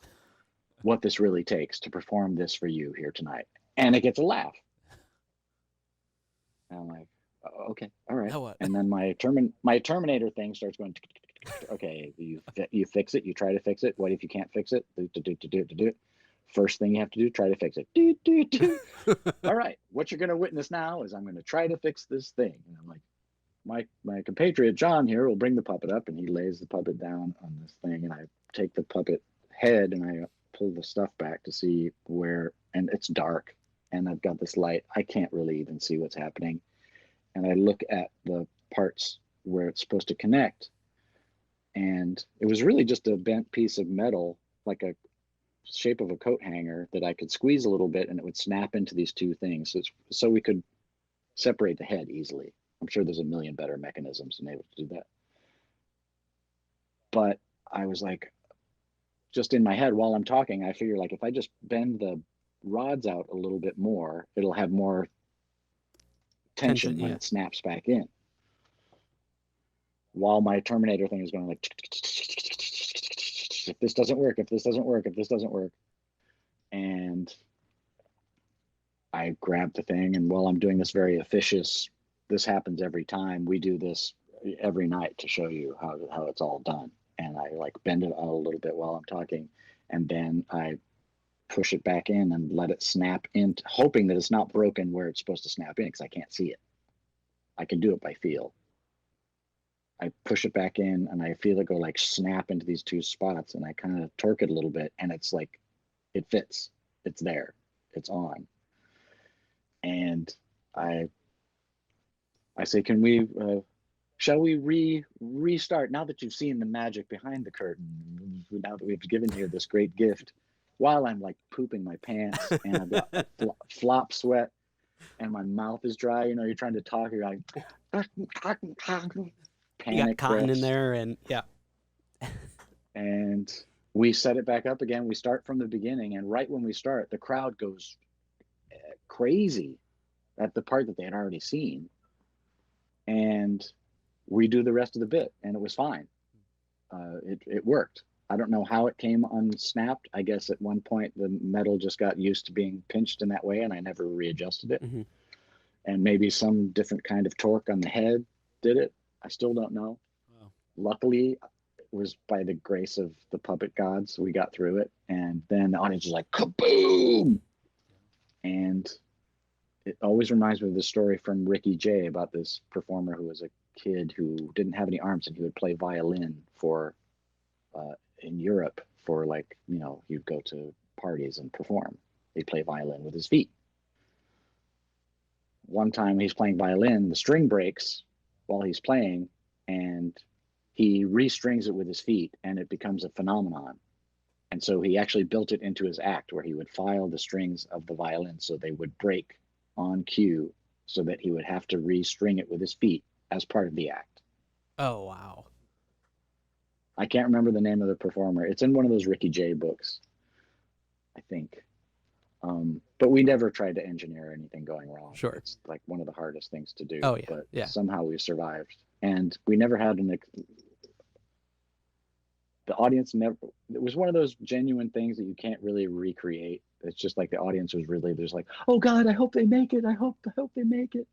what this really takes to perform this for you here tonight. And it gets a laugh. And I'm like, oh, okay, all right. And then my Terminator thing starts going, okay, you fix it, you try to fix it. What if you can't fix it? Do. First thing you have to do, try to fix it. Do. All right, what you're going to witness now is I'm going to try to fix this thing. And I'm like, my compatriot John here will bring the puppet up, and he lays the puppet down on this thing, and I take the puppet head and I pull the stuff back to see where, and it's dark, and I've got this light. I can't really even see what's happening. And I look at the parts where it's supposed to connect, and it was really just a bent piece of metal, like a shape of a coat hanger, that I could squeeze a little bit and it would snap into these two things, so we could separate the head easily. I'm sure there's a million better mechanisms than able to do that. But I was like, just in my head while I'm talking, I figure like if I just bend the rods out a little bit more, it'll have more tension when it snaps back in. While my Terminator thing is going like, if this doesn't work, if this doesn't work, if this doesn't work. And I grab the thing, and while I'm doing this very officious, this happens every time, we do this every night to show you how it's all done. And I like bend it out a little bit while I'm talking, and then I push it back in and let it snap in, hoping that it's not broken where it's supposed to snap in, because I can't see it. I can do it by feel. I push it back in, and I feel it go like snap into these two spots, and I kind of torque it a little bit, and it's like, it fits. It's there. It's on. And I say, can we, shall we restart now that you've seen the magic behind the curtain, now that we've given you this great gift, while I'm like pooping my pants and I've got flop sweat and my mouth is dry, you know, you're trying to talk, you're like, you got cotton in there, and yeah. And we set it back up again. We start from the beginning, and right when we start, the crowd goes crazy at the part that they had already seen. And we do the rest of the bit, and it was fine. It worked. I don't know how it came unsnapped. I guess at one point the metal just got used to being pinched in that way, and I never readjusted it. Mm-hmm. And maybe some different kind of torque on the head did it. I still don't know. Wow. Luckily, it was by the grace of the puppet gods we got through it. And then the audience was like, kaboom! And it always reminds me of the story from Ricky Jay about this performer who was a kid who didn't have any arms, and he would play violin for in Europe for, like, you know, he'd go to parties and perform. He'd play violin with his feet. One time he's playing violin, the string breaks while he's playing, and he restrings it with his feet, and it becomes a phenomenon. And so he actually built it into his act, where he would file the strings of the violin so they would break on cue, so that he would have to restring it with his feet as part of the act. Oh, wow. I can't remember the name of the performer. It's in one of those Ricky Jay books, I think. But we never tried to engineer anything going wrong. Sure. It's like one of the hardest things to do. Oh, yeah. But yeah. Somehow we survived. And we never had the audience never, it was one of those genuine things that you can't really recreate. It's just like the audience was really, there's like, oh God, I hope they make it. I hope they make it.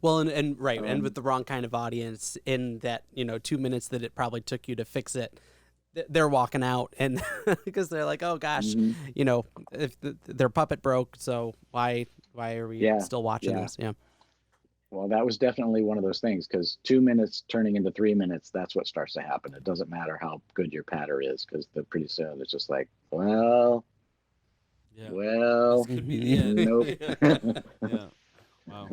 Well, and right, and with the wrong kind of audience, in that, 2 minutes that it probably took you to fix it, they're walking out, and because they're like, oh gosh, if their puppet broke, so why are we still watching this? Yeah. Well, that was definitely one of those things, because 2 minutes turning into 3 minutes, that's what starts to happen. It doesn't matter how good your patter is, because pretty soon it's just like, well, this could be the end. Nope. Yeah. Wow.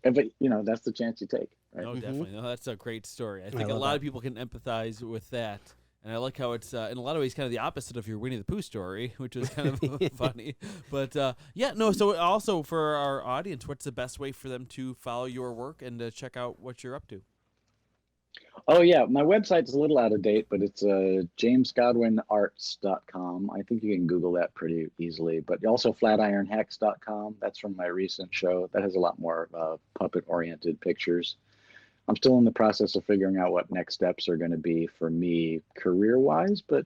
But that's the chance you take, right? No, definitely. No, that's a great story. I I think a love lot that. of people can empathize with that. And I like how it's, in a lot of ways, kind of the opposite of your Winnie the Pooh story, which was kind of funny. But, so also for our audience, what's the best way for them to follow your work and to check out what you're up to? Oh, yeah. My website's a little out of date, but it's jamesgodwinarts.com. I think you can Google that pretty easily. But also flatironhex.com. That's from my recent show. That has a lot more puppet-oriented pictures. I'm still in the process of figuring out what next steps are going to be for me career-wise, but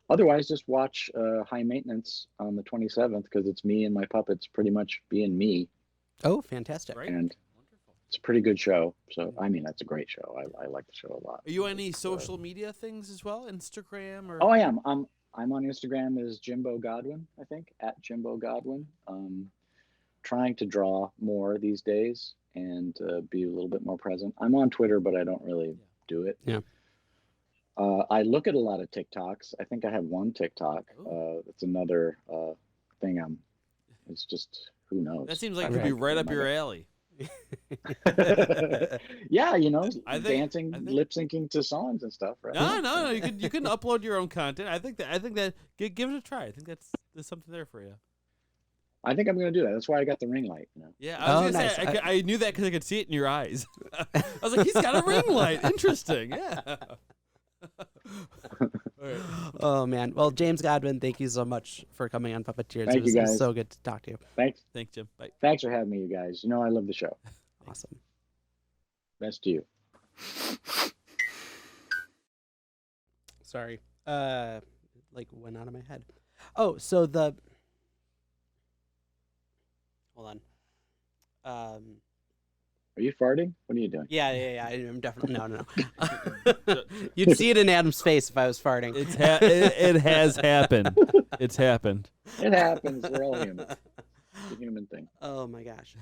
otherwise just watch High Maintenance on the 27th because it's me and my puppets pretty much being me. Oh, fantastic. Great. And it's a pretty good show. So, I mean, that's a great show. I like the show a lot. Are you on any social media things as well? Instagram? Or? Oh, I am. I'm on Instagram as Jimbo Godwin, I think, at Jimbo Godwin. Trying to draw more these days and be a little bit more present. I'm on Twitter, but I don't really do it. Yeah. I look at a lot of TikToks. I think I have one TikTok. It's another thing. It's just, who knows? That seems like it could be right up your alley. Yeah, I dancing, think- lip syncing to songs and stuff, right? No. You can upload your own content. I think that give it a try. I think there's something there for you. I think I'm going to do that. That's why I got the ring light. Yeah, I was gonna say I knew that because I could see it in your eyes. I was like, he's got a ring light. Interesting. Yeah. Right. Oh, man. Well, James Godwin, thank you so much for coming on Puppeteers. Thank you, It was guys. so good to talk to you. Thanks, Jim. Bye. thanks for having me, you guys. I love the show. Awesome. Best to you. Sorry. Went out of my head. Oh, so hold on. Are you farting? What are you doing? Yeah. I'm definitely no. You'd see it in Adam's face if I was farting. It has happened. It's happened. It happens. We're all human. It's a human thing. Oh my gosh.